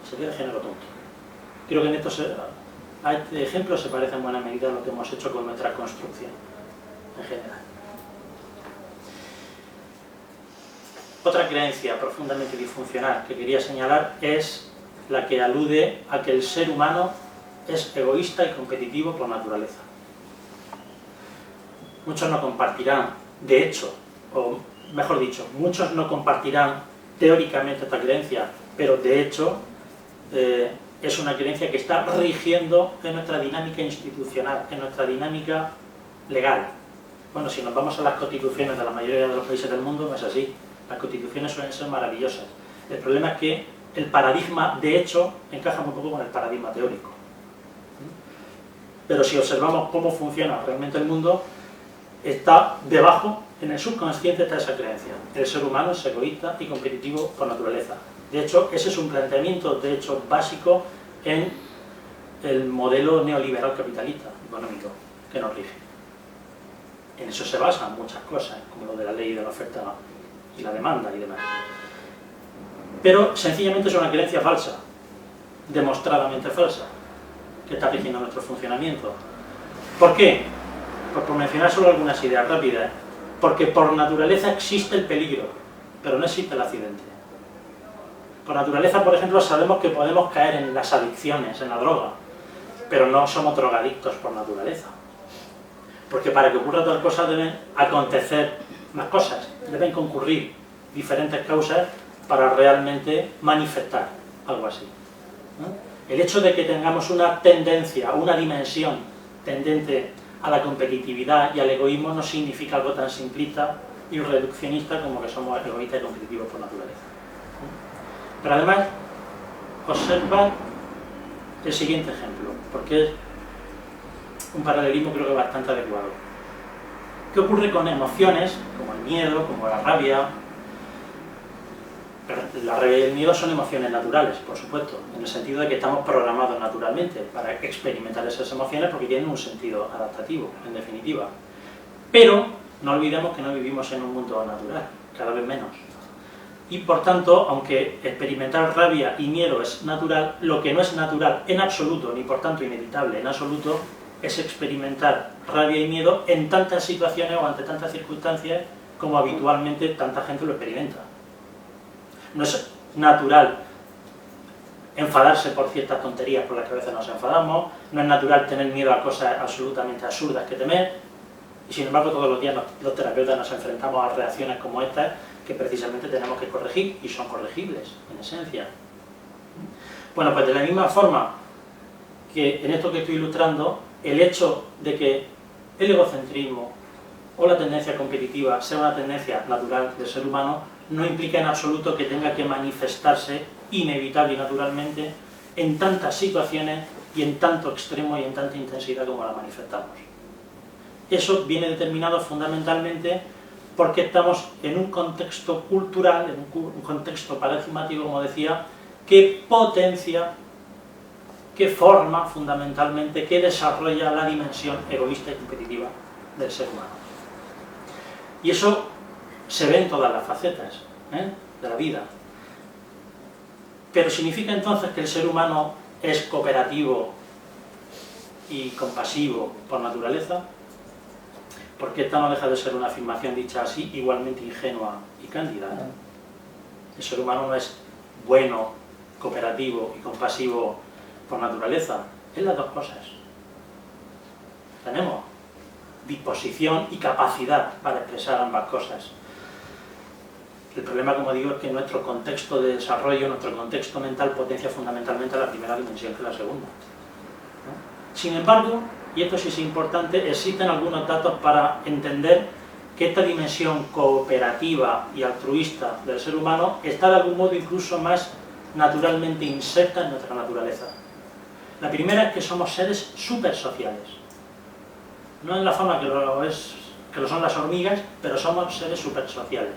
Sería de género tonto. Creo que en a este ejemplo se parece en buena medida a lo que hemos hecho con nuestra construcción en general. Otra creencia profundamente disfuncional que quería señalar es la que alude a que el ser humano es egoísta y competitivo por naturaleza. Muchos no compartirán, de hecho, o mejor dicho, muchos no compartirán teóricamente esta creencia, pero de hecho es una creencia que está rigiendo en nuestra dinámica institucional, en nuestra dinámica legal. Bueno, si nos vamos a las constituciones de la mayoría de los países del mundo, no es así. Las constituciones suelen ser maravillosas. El problema es que el paradigma, de hecho, encaja muy poco con el paradigma teórico. Pero si observamos cómo funciona realmente el mundo, está debajo, en el subconsciente está esa creencia. El ser humano es egoísta y competitivo por naturaleza. De hecho, ese es un planteamiento, de hecho, básico en el modelo neoliberal capitalista económico que nos rige. En eso se basan muchas cosas, como lo de la ley de la oferta y la demanda y demás. Pero sencillamente es una creencia falsa, demostradamente falsa, que está rigiendo nuestro funcionamiento. ¿Por qué? Pues por mencionar solo algunas ideas rápidas. Porque por naturaleza existe el peligro, pero no existe el accidente. Por naturaleza, por ejemplo, sabemos que podemos caer en las adicciones, en la droga, pero no somos drogadictos por naturaleza. Porque para que ocurra tal cosa deben acontecer más cosas, deben concurrir diferentes causas para realmente manifestar algo así, ¿no? El hecho de que tengamos una tendencia, una dimensión tendente a la competitividad y al egoísmo no significa algo tan simplista y reduccionista como que somos egoístas y competitivos por naturaleza. Pero además, observad el siguiente ejemplo, porque es un paralelismo creo que bastante adecuado. ¿Qué ocurre con emociones como el miedo, como la rabia? La rabia y el miedo son emociones naturales, por supuesto, en el sentido de que estamos programados naturalmente para experimentar esas emociones porque tienen un sentido adaptativo, en definitiva. Pero no olvidemos que no vivimos en un mundo natural, cada vez menos. Y por tanto, aunque experimentar rabia y miedo es natural, lo que no es natural en absoluto, ni por tanto inevitable en absoluto, es experimentar rabia y miedo en tantas situaciones o ante tantas circunstancias como habitualmente tanta gente lo experimenta. No es natural enfadarse por ciertas tonterías por las que a veces nos enfadamos, no es natural tener miedo a cosas absolutamente absurdas que temer, y sin embargo todos los días los terapeutas nos enfrentamos a reacciones como estas que precisamente tenemos que corregir, y son corregibles, en esencia. Bueno, pues de la misma forma que en esto que estoy ilustrando, el hecho de que el egocentrismo o la tendencia competitiva sea una tendencia natural del ser humano, no implica en absoluto que tenga que manifestarse inevitable y naturalmente en tantas situaciones y en tanto extremo y en tanta intensidad como la manifestamos. Eso viene determinado fundamentalmente porque estamos en un contexto cultural, en un contexto paradigmático, como decía, que potencia, que forma fundamentalmente, que desarrolla la dimensión egoísta y competitiva del ser humano. Y eso se ve en todas las facetas de la vida. Pero ¿significa entonces que el ser humano es cooperativo y compasivo por naturaleza? Porque esta no deja de ser una afirmación dicha así, igualmente ingenua y cándida. El ser humano no es bueno, cooperativo y compasivo por naturaleza. Es las dos cosas. Tenemos disposición y capacidad para expresar ambas cosas. El problema, como digo, es que nuestro contexto de desarrollo, nuestro contexto mental potencia fundamentalmente la primera dimensión que la segunda. Sin embargo, y esto sí es importante, existen algunos datos para entender que esta dimensión cooperativa y altruista del ser humano está de algún modo incluso más naturalmente inserta en nuestra naturaleza. La primera es que somos seres supersociales. No en la forma que lo son las hormigas, pero somos seres supersociales.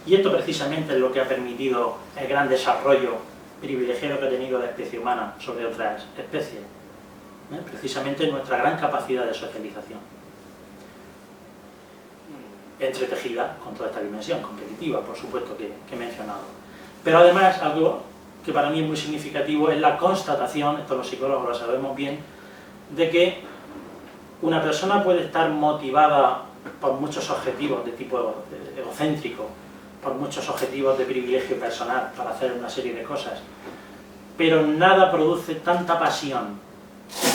Y esto precisamente es lo que ha permitido el gran desarrollo privilegiado que ha tenido la especie humana sobre otras especies. Precisamente nuestra gran capacidad de socialización. Entretejida con toda esta dimensión competitiva, por supuesto, que he mencionado. Pero además, algo que para mí es muy significativo es la constatación, esto los psicólogos lo sabemos bien, de que una persona puede estar motivada por muchos objetivos de tipo egocéntrico, por muchos objetivos de privilegio personal para hacer una serie de cosas, pero nada produce tanta pasión,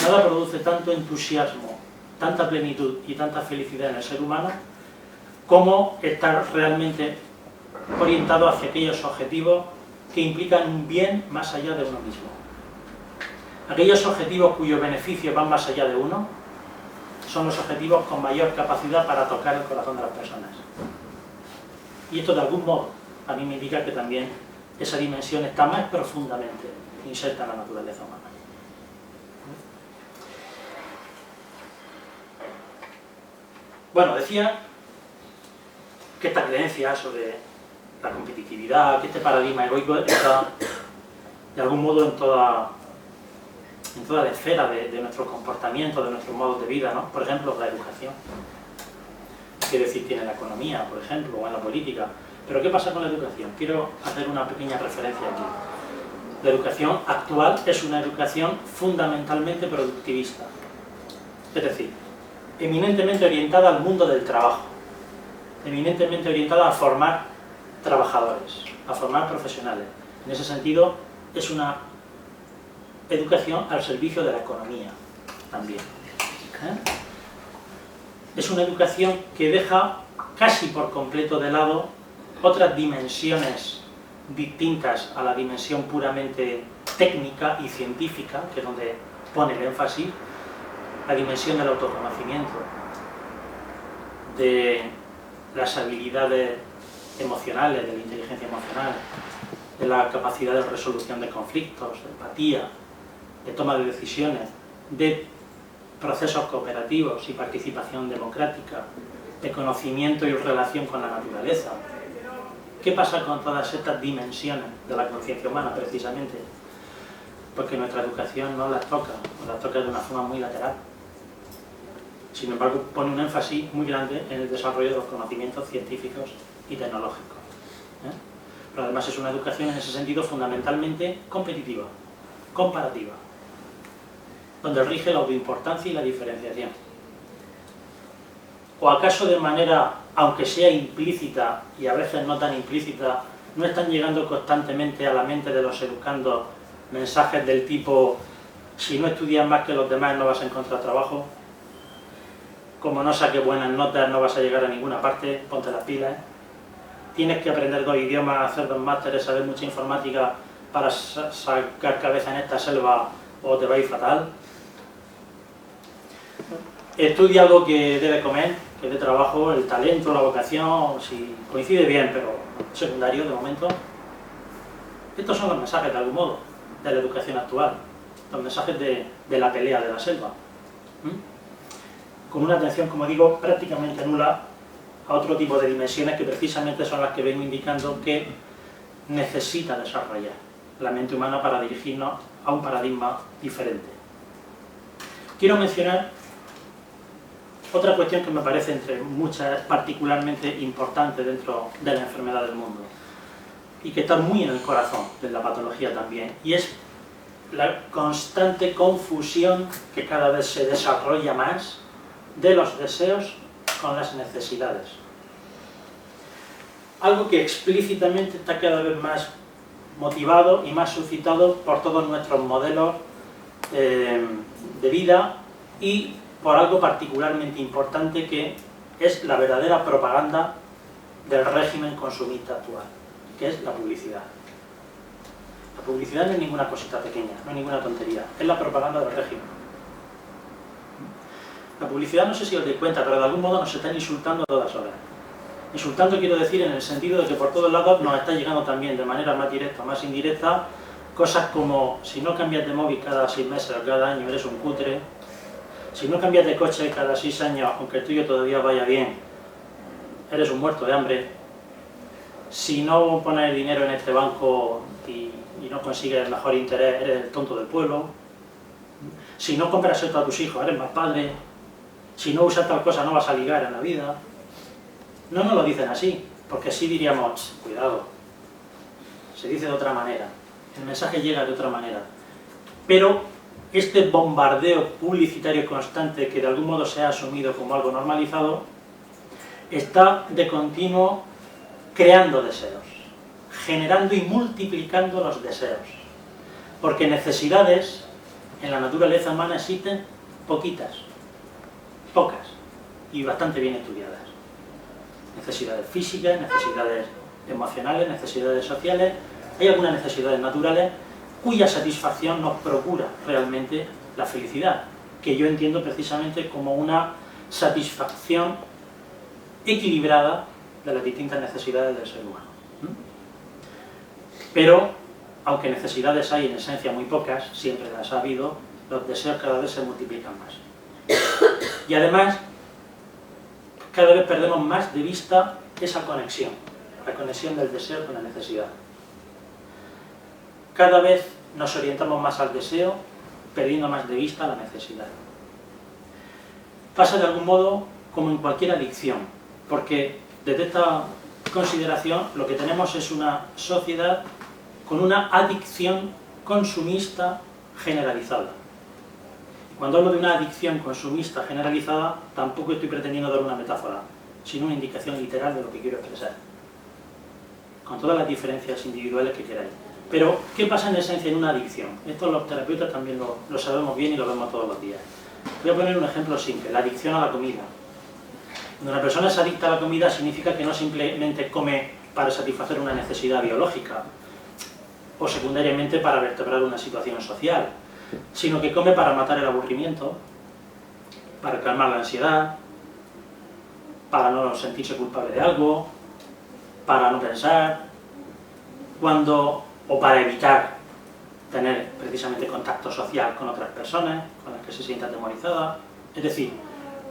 nada produce tanto entusiasmo, tanta plenitud y tanta felicidad en el ser humano como estar realmente orientado hacia aquellos objetivos que implican un bien más allá de uno mismo. Aquellos objetivos cuyos beneficios van más allá de uno son los objetivos con mayor capacidad para tocar el corazón de las personas. Y esto de algún modo a mí me indica que también esa dimensión está más profundamente inserta en la naturaleza humana. Bueno, decía que esta creencia sobre la competitividad, que este paradigma egoico está de algún modo en toda la esfera de nuestro comportamiento, de nuestros modos de vida, ¿no? Por ejemplo, la educación. ¿Qué decir tiene la economía, por ejemplo, o en la política? Pero ¿qué pasa con la educación? Quiero hacer una pequeña referencia aquí. La educación actual es una educación fundamentalmente productivista. Es decir, eminentemente orientada al mundo del trabajo, eminentemente orientada a formar trabajadores, a formar profesionales. En ese sentido, es una educación al servicio de la economía también. Es una educación que deja casi por completo de lado otras dimensiones distintas a la dimensión puramente técnica y científica, que es donde pone el énfasis, la dimensión del autoconocimiento, de las habilidades emocionales, de la inteligencia emocional, de la capacidad de resolución de conflictos, de empatía, de toma de decisiones, de procesos cooperativos y participación democrática, de conocimiento y relación con la naturaleza. ¿Qué pasa con todas estas dimensiones de la conciencia humana, precisamente? Porque nuestra educación no las toca, o las toca de una forma muy lateral. Sin embargo, pone un énfasis muy grande en el desarrollo de los conocimientos científicos y tecnológicos. Pero además es una educación en ese sentido fundamentalmente competitiva, comparativa, donde rige la autoimportancia y la diferenciación. ¿O acaso de manera, aunque sea implícita y a veces no tan implícita, no están llegando constantemente a la mente de los educandos mensajes del tipo: si no estudias más que los demás no vas a encontrar trabajo, como no saques buenas notas no vas a llegar a ninguna parte, ponte las pilas, tienes que aprender 2 idiomas, hacer 2 másteres, saber mucha informática para sacar cabeza en esta selva o te va a ir fatal. Estudia algo que debe comer, que dé trabajo, el talento, la vocación, si coincide bien, pero secundario de momento. Estos son los mensajes, de algún modo, de la educación actual, los mensajes de la pelea de la selva. Con una atención, como digo, prácticamente nula a otro tipo de dimensiones que precisamente son las que vengo indicando que necesita desarrollar la mente humana para dirigirnos a un paradigma diferente. Quiero mencionar otra cuestión que me parece entre muchas particularmente importante dentro de la enfermedad del mundo y que está muy en el corazón de la patología también, y es la constante confusión que cada vez se desarrolla más de los deseos con las necesidades. Algo que explícitamente está cada vez más motivado y más suscitado por todos nuestros modelos de vida y por algo particularmente importante que es la verdadera propaganda del régimen consumista actual, que es la publicidad. La publicidad no es ninguna cosita pequeña, no es ninguna tontería, es la propaganda del régimen. La publicidad, no sé si os dais cuenta, pero de algún modo nos están insultando a todas horas. Insultando quiero decir en el sentido de que por todos lados nos está llegando también de manera más directa o más indirecta cosas como: si no cambias de móvil cada 6 meses o cada año eres un cutre, si no cambias de coche cada 6 años aunque el tuyo todavía vaya bien, eres un muerto de hambre, si no pones el dinero en este banco y no consigues el mejor interés, eres el tonto del pueblo, si no compras esto a tus hijos, eres más padre, si no usas tal cosa no vas a ligar en la vida. No nos lo dicen así, porque sí diríamos: cuidado, se dice de otra manera, el mensaje llega de otra manera. Pero este bombardeo publicitario constante, que de algún modo se ha asumido como algo normalizado, está de continuo creando deseos, generando y multiplicando los deseos. Porque necesidades en la naturaleza humana existen poquitas, pocas, y bastante bien estudiadas. Necesidades físicas, necesidades emocionales, necesidades sociales. Hay algunas necesidades naturales cuya satisfacción nos procura realmente la felicidad, que yo entiendo precisamente como una satisfacción equilibrada de las distintas necesidades del ser humano. Pero, aunque necesidades hay en esencia muy pocas, siempre las ha habido, los deseos cada vez se multiplican más. Y además, cada vez perdemos más de vista esa conexión, la conexión del deseo con la necesidad. Cada vez nos orientamos más al deseo, perdiendo más de vista la necesidad. Pasa de algún modo como en cualquier adicción, porque desde esta consideración lo que tenemos es una sociedad con una adicción consumista generalizada. Cuando hablo de una adicción consumista generalizada, tampoco estoy pretendiendo dar una metáfora, sino una indicación literal de lo que quiero expresar, con todas las diferencias individuales que queráis. Pero, ¿qué pasa en esencia en una adicción? Esto los terapeutas también lo sabemos bien y lo vemos todos los días. Voy a poner un ejemplo simple: la adicción a la comida. Cuando una persona es adicta a la comida significa que no simplemente come para satisfacer una necesidad biológica o secundariamente para vertebrar una situación social, sino que come para matar el aburrimiento, para calmar la ansiedad, para no sentirse culpable de algo, para no pensar, o para evitar tener precisamente contacto social con otras personas, con las que se sienta atemorizada. Es decir,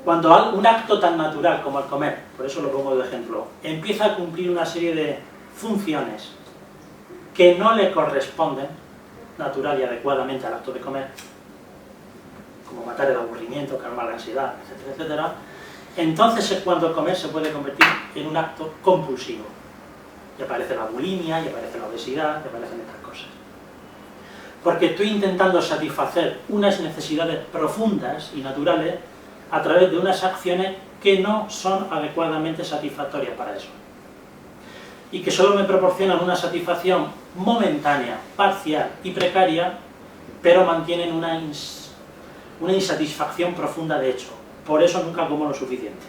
cuando un acto tan natural como el comer, por eso lo pongo de ejemplo, empieza a cumplir una serie de funciones que no le corresponden natural y adecuadamente al acto de comer, como matar el aburrimiento, calmar la ansiedad, etcétera, etcétera, entonces es cuando el comer se puede convertir en un acto compulsivo. Y aparece la bulimia, y aparece la obesidad, y aparecen estas cosas. Porque estoy intentando satisfacer unas necesidades profundas y naturales a través de unas acciones que no son adecuadamente satisfactorias para eso. y que solo me proporcionan una satisfacción momentánea, parcial y precaria, pero mantienen una insatisfacción profunda de hecho. Por eso nunca como lo suficiente.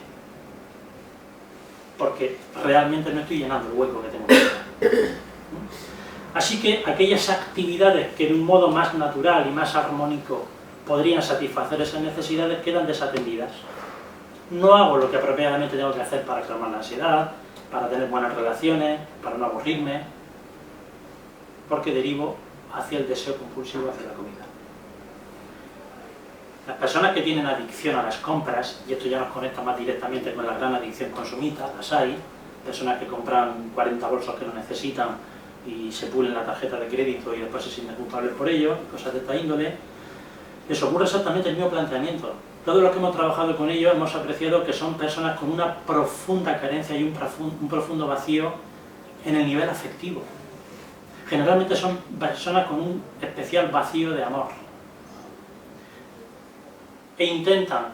Porque realmente no estoy llenando el hueco que tengo. Así que aquellas actividades que de un modo más natural y más armónico podrían satisfacer esas necesidades quedan desatendidas. No hago lo que apropiadamente tengo que hacer para calmar la ansiedad, para tener buenas relaciones, para no aburrirme, porque derivo hacia el deseo compulsivo hacia la comida. Las personas que tienen adicción a las compras, y esto ya nos conecta más directamente con la gran adicción consumista, las hay, personas que compran 40 bolsos que no necesitan y se pulen la tarjeta de crédito y después se sienten culpables por ello, cosas de esta índole. Les ocurre exactamente el mismo planteamiento. Todos los que hemos trabajado con ellos hemos apreciado que son personas con una profunda carencia y un profundo vacío en el nivel afectivo. Generalmente son personas con un especial vacío de amor. E intentan,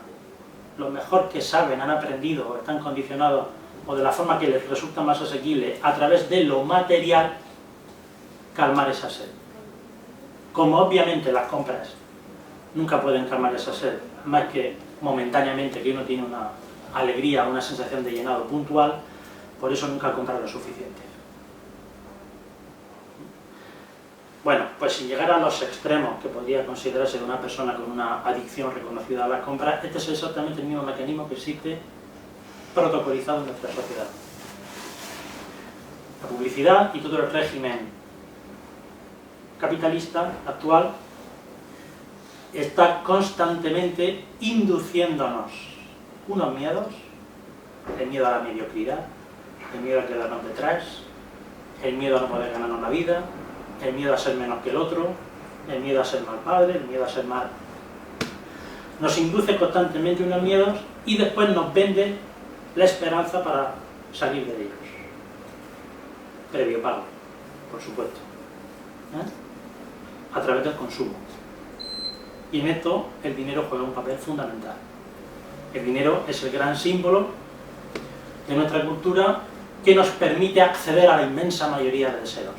lo mejor que saben, han aprendido o están condicionados, o de la forma que les resulta más asequible, a través de lo material, calmar esa sed. Como obviamente las compras nunca pueden calmar esa sed, más que momentáneamente, que uno tiene una alegría, una sensación de llenado puntual, por eso nunca compran lo suficiente. Bueno, pues sin llegar a los extremos que podría considerarse de una persona con una adicción reconocida a la compra, este es exactamente el mismo mecanismo que existe protocolizado en nuestra sociedad. La publicidad y todo el régimen capitalista actual está constantemente induciéndonos unos miedos, el miedo a la mediocridad, el miedo a quedarnos detrás, el miedo a no poder ganarnos la vida, el miedo a ser menos que el otro, el miedo a ser mal padre, el miedo a ser mal... Nos induce constantemente unos miedos y después nos vende la esperanza para salir de ellos. Previo pago, por supuesto. A través del consumo. Y en esto el dinero juega un papel fundamental. El dinero es el gran símbolo de nuestra cultura que nos permite acceder a la inmensa mayoría de deseos.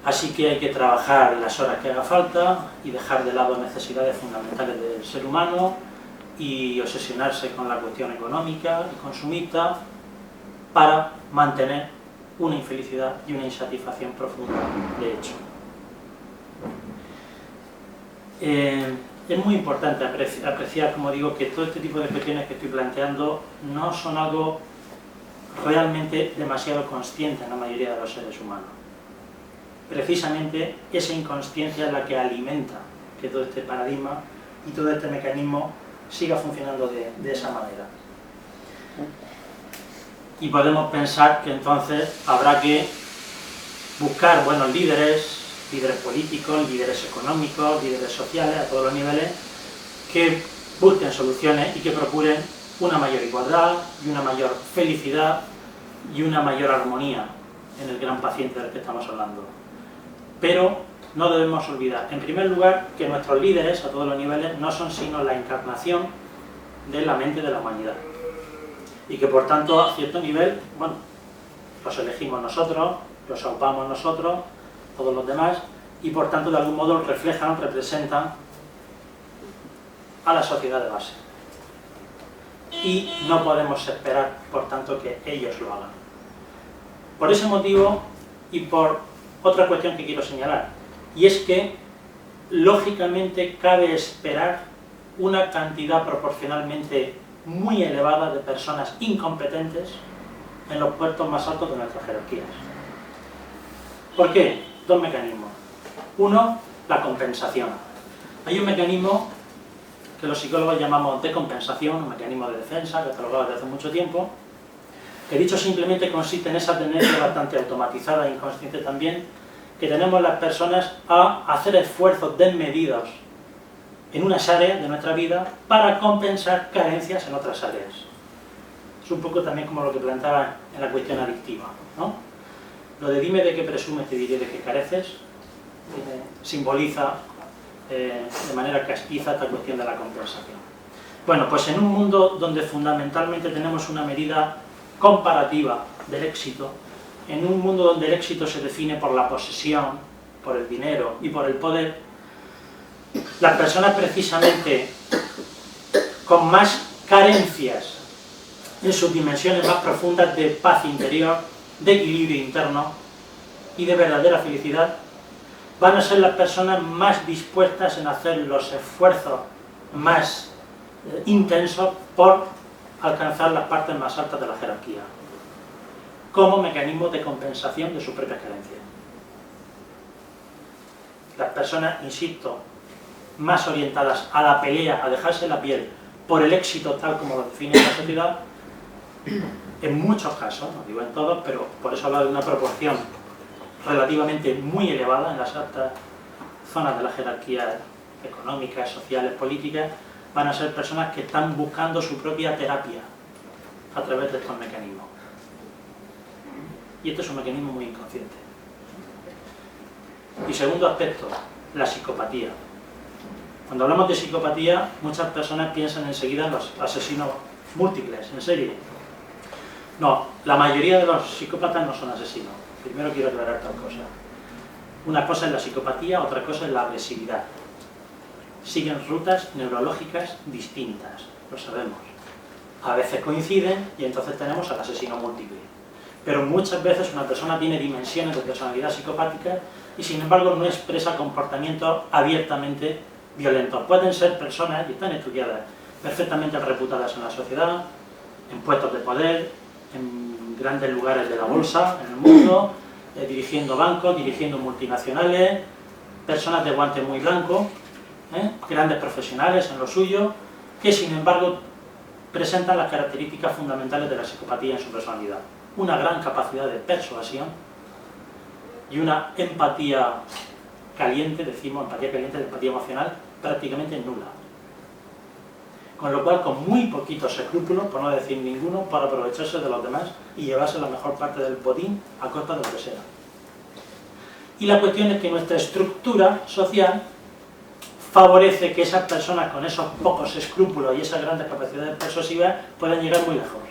Así que hay que trabajar las horas que haga falta y dejar de lado necesidades fundamentales del ser humano y obsesionarse con la cuestión económica y consumista para mantener una infelicidad y una insatisfacción profunda de hecho. Es muy importante apreciar, como digo, que todo este tipo de cuestiones que estoy planteando no son algo realmente demasiado consciente en la mayoría de los seres humanos. Precisamente esa inconsciencia es la que alimenta que todo este paradigma y todo este mecanismo siga funcionando de esa manera. Y podemos pensar que entonces habrá que buscar buenos líderes políticos, líderes económicos, líderes sociales, a todos los niveles, que busquen soluciones y que procuren una mayor igualdad y una mayor felicidad y una mayor armonía en el gran paciente del que estamos hablando. Pero no debemos olvidar, en primer lugar, que nuestros líderes a todos los niveles no son sino la encarnación de la mente de la humanidad. Y que por tanto, a cierto nivel, bueno, los elegimos nosotros, los aupamos nosotros, todos los demás, y por tanto de algún modo reflejan, representan a la sociedad de base. Y no podemos esperar, por tanto, que ellos lo hagan. Por ese motivo, y por otra cuestión que quiero señalar, y es que, lógicamente, cabe esperar una cantidad proporcionalmente muy elevada de personas incompetentes en los puestos más altos de nuestras jerarquías. ¿Por qué? Dos mecanismos. Uno, la compensación. Hay un mecanismo que los psicólogos llamamos de compensación, un mecanismo de defensa, catalogado desde hace mucho tiempo, que dicho simplemente consiste en esa tendencia bastante automatizada e inconsciente también, que tenemos las personas a hacer esfuerzos desmedidos en unas áreas de nuestra vida para compensar carencias en otras áreas. Es un poco también como lo que planteaba en la cuestión adictiva, ¿no? Lo de dime de qué presumes, te diré de qué careces, simboliza de manera castiza esta cuestión de la compensación. Bueno, pues en un mundo donde fundamentalmente tenemos una medida comparativa del éxito, en un mundo donde el éxito se define por la posesión, por el dinero y por el poder, las personas precisamente con más carencias en sus dimensiones más profundas de paz interior, de equilibrio interno y de verdadera felicidad, van a ser las personas más dispuestas en hacer los esfuerzos más intensos por alcanzar las partes más altas de la jerarquía, como mecanismo de compensación de sus propias carencias. Las personas, insisto, más orientadas a la pelea, a dejarse la piel por el éxito tal como lo define la sociedad, en muchos casos, no digo en todos, pero por eso hablo de una proporción relativamente muy elevada en las altas zonas de la jerarquía económica, sociales, políticas, van a ser personas que están buscando su propia terapia a través de estos mecanismos. Y este es un mecanismo muy inconsciente. Y segundo aspecto, la psicopatía. Cuando hablamos de psicopatía, muchas personas piensan enseguida en los asesinos múltiples, en serie. No, la mayoría de los psicópatas no son asesinos. Primero quiero aclarar tal cosa. Una cosa es la psicopatía, otra cosa es la agresividad. Siguen rutas neurológicas distintas, lo sabemos. A veces coinciden y entonces tenemos al asesino múltiple. Pero muchas veces una persona tiene dimensiones de personalidad psicopática y sin embargo no expresa comportamientos abiertamente violentos. Pueden ser personas, y están estudiadas, perfectamente reputadas en la sociedad, en puestos de poder, en grandes lugares de la bolsa, en el mundo, dirigiendo bancos, dirigiendo multinacionales, personas de guante muy blanco, grandes profesionales en lo suyo, que sin embargo presentan las características fundamentales de la psicopatía en su personalidad. Una gran capacidad de persuasión y una empatía caliente, decimos empatía caliente, de empatía emocional, prácticamente nula. Con lo cual, con muy poquitos escrúpulos, por no decir ninguno, para aprovecharse de los demás y llevarse la mejor parte del botín a costa de lo que sea. Y la cuestión es que nuestra estructura social favorece que esas personas con esos pocos escrúpulos y esas grandes capacidades persuasivas puedan llegar muy lejos.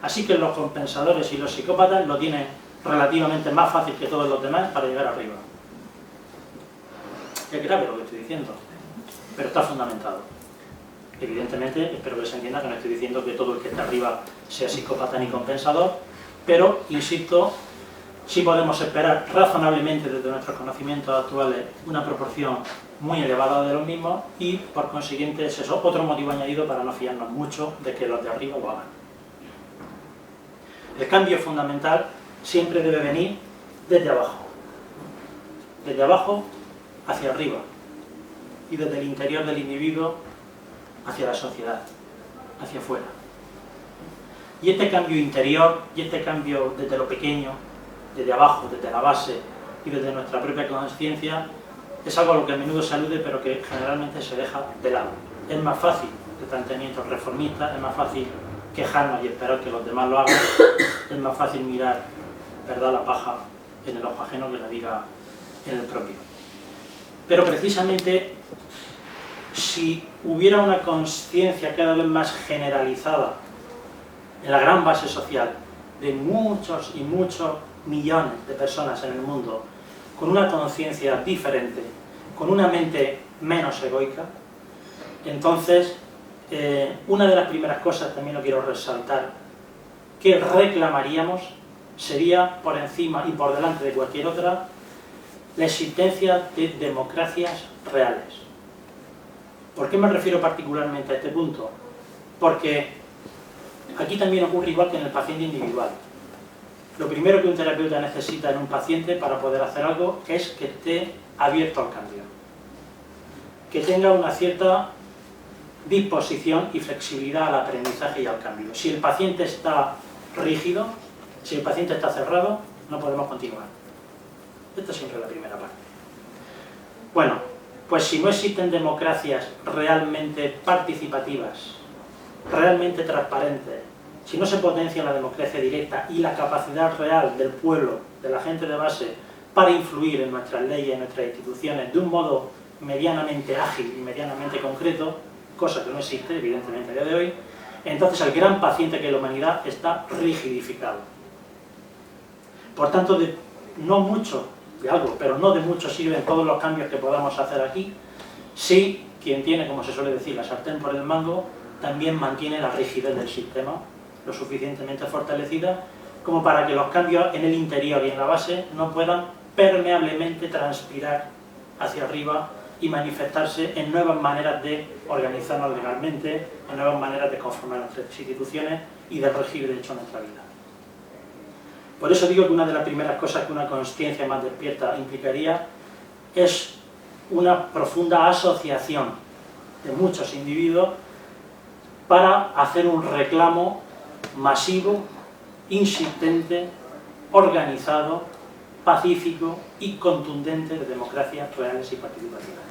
Así que los compensadores y los psicópatas lo tienen relativamente más fácil que todos los demás para llegar arriba. Es grave lo que estoy diciendo, pero está fundamentado. Evidentemente, espero que se entienda que no estoy diciendo que todo el que está arriba sea psicópata ni compensador, pero, insisto, sí podemos esperar razonablemente desde nuestros conocimientos actuales una proporción muy elevada de los mismos y, por consiguiente, es eso otro motivo añadido para no fiarnos mucho de que los de arriba lo hagan. El cambio fundamental siempre debe venir desde abajo hacia arriba, y desde el interior del individuo hacia la sociedad, hacia afuera. Y este cambio interior, y este cambio desde lo pequeño, desde abajo, desde la base y desde nuestra propia conciencia, es algo a lo que a menudo se alude, pero que generalmente se deja de lado. Es más fácil de planteamientos reformistas, es más fácil quejarnos y esperar que los demás lo hagan, es más fácil mirar, ¿verdad?, la paja en el ojo ajeno que la diga en el propio. Pero precisamente, si hubiera una conciencia cada vez más generalizada en la gran base social de muchos y muchos millones de personas en el mundo, con una conciencia diferente, con una mente menos egoica, entonces una de las primeras cosas, también lo quiero resaltar, que reclamaríamos sería, por encima y por delante de cualquier otra, la existencia de democracias reales. ¿Por qué me refiero particularmente a este punto? Porque aquí también ocurre igual que en el paciente individual. Lo primero que un terapeuta necesita en un paciente para poder hacer algo es que esté abierto al cambio, que tenga una cierta disposición y flexibilidad al aprendizaje y al cambio. Si el paciente está rígido, si el paciente está cerrado, no podemos continuar. Esta es siempre la primera parte. Bueno, pues si no existen democracias realmente participativas, realmente transparentes, si no se potencia la democracia directa y la capacidad real del pueblo, de la gente de base, para influir en nuestras leyes, en nuestras instituciones, de un modo medianamente ágil y medianamente concreto, cosa que no existe, evidentemente, a día de hoy, entonces el gran paciente que es la humanidad está rigidificado. Por tanto, no mucho de algo, pero no de mucho sirven todos los cambios que podamos hacer aquí, si quien tiene, como se suele decir, la sartén por el mango, también mantiene la rigidez del sistema lo suficientemente fortalecida como para que los cambios en el interior y en la base no puedan permeablemente transpirar hacia arriba y manifestarse en nuevas maneras de organizarnos legalmente, en nuevas maneras de conformar nuestras instituciones y de regir de hecho nuestra vida. Por eso digo que una de las primeras cosas que una consciencia más despierta implicaría es una profunda asociación de muchos individuos para hacer un reclamo masivo, insistente, organizado, pacífico y contundente de democracias reales y participativas.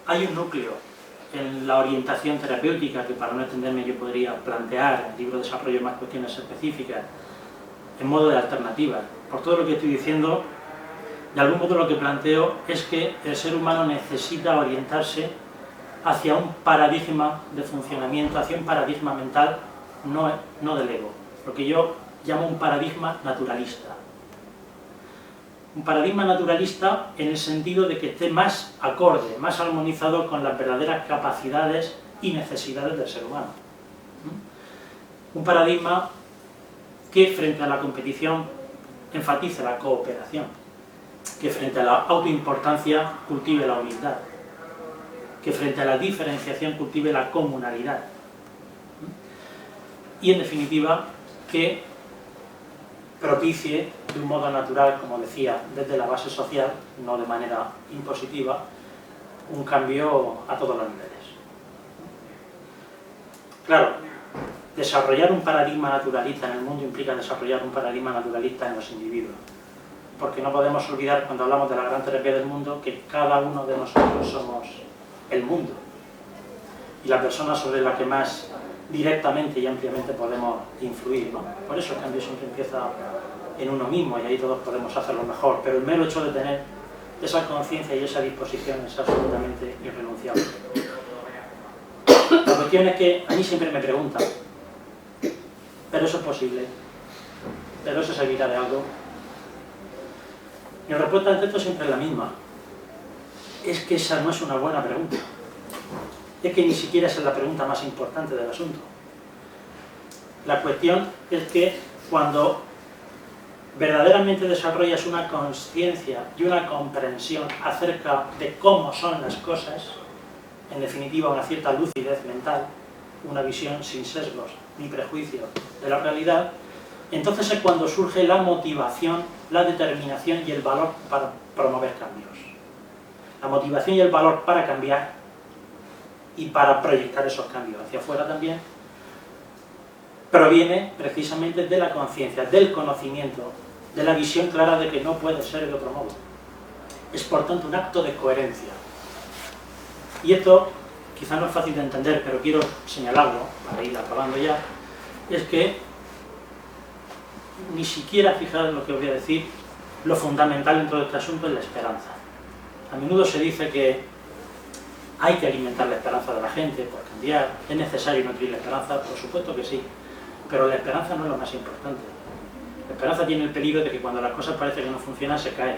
Hay un núcleo en la orientación terapéutica que, para no extenderme, yo podría plantear en el libro Desarrollo más cuestiones específicas en modo de alternativa. Por todo lo que estoy diciendo, de algún modo lo que planteo es que el ser humano necesita orientarse hacia un paradigma de funcionamiento, hacia un paradigma mental, no del ego, lo que yo llamo un paradigma naturalista. Un paradigma naturalista en el sentido de que esté más acorde, más armonizado con las verdaderas capacidades y necesidades del ser humano. Un paradigma que frente a la competición enfatice la cooperación, que frente a la autoimportancia cultive la humildad, que frente a la diferenciación cultive la comunalidad y, en definitiva, que propicie de un modo natural, como decía, desde la base social, no de manera impositiva, un cambio a todos los niveles. Claro, desarrollar un paradigma naturalista en el mundo implica desarrollar un paradigma naturalista en los individuos, porque no podemos olvidar, cuando hablamos de la gran terapia del mundo, que cada uno de nosotros somos el mundo y la persona sobre la que más directamente y ampliamente podemos influir, ¿no? Por eso el cambio siempre empieza en uno mismo y ahí todos podemos hacerlo mejor, pero el mero hecho de tener esa conciencia y esa disposición es absolutamente irrenunciable. La cuestión es que a mí siempre me preguntan, ¿pero eso es posible? ¿Pero eso servirá de algo? Mi respuesta ante esto siempre es la misma. Es que esa no es una buena pregunta. Es que ni siquiera esa es la pregunta más importante del asunto. La cuestión es que cuando verdaderamente desarrollas una conciencia y una comprensión acerca de cómo son las cosas, en definitiva una cierta lucidez mental, una visión sin sesgos ni prejuicios de la realidad, entonces es cuando surge la motivación, la determinación y el valor para promover cambios. La motivación y el valor para cambiar y para proyectar esos cambios hacia afuera también proviene precisamente de la conciencia, del conocimiento, de la visión clara de que no puede ser de otro modo. Es por tanto un acto de coherencia. Y esto quizá no es fácil de entender, pero quiero señalarlo, para ir acabando ya, es que ni siquiera, fijaros en lo que os voy a decir, lo fundamental dentro de este asunto es la esperanza. A menudo se dice que hay que alimentar la esperanza de la gente por cambiar, es necesario nutrir la esperanza, por supuesto que sí, pero la esperanza no es lo más importante. La esperanza tiene el peligro de que cuando las cosas parece que no funcionan, se caen,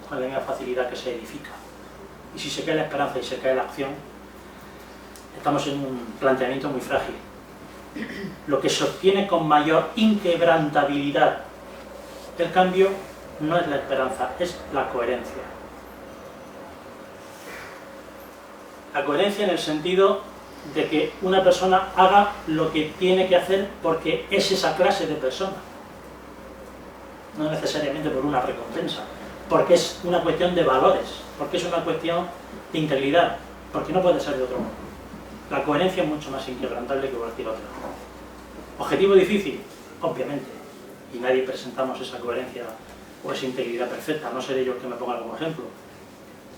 con la misma facilidad que se edifica. Y si se cae la esperanza y se cae la acción, estamos en un planteamiento muy frágil. Lo que sostiene con mayor inquebrantabilidad el cambio no es la esperanza, es la coherencia. La coherencia en el sentido de que una persona haga lo que tiene que hacer porque es esa clase de persona. No necesariamente por una recompensa, porque es una cuestión de valores, porque es una cuestión de integridad, porque no puede ser de otro modo. La coherencia es mucho más inquebrantable que cualquier otra. ¿Objetivo difícil? Obviamente. Y nadie presentamos esa coherencia o esa integridad perfecta, no seré yo el que me ponga como ejemplo.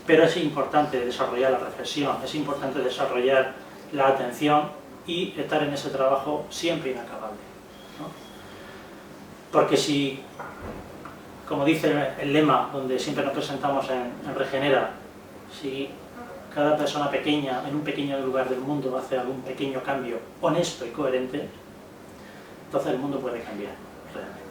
Pero es importante desarrollar la reflexión, es importante desarrollar la atención y estar en ese trabajo siempre inacabable, ¿no? Porque si, como dice el lema donde siempre nos presentamos en Regenera, si cada persona pequeña, en un pequeño lugar del mundo, hace algún pequeño cambio honesto y coherente, entonces el mundo puede cambiar realmente.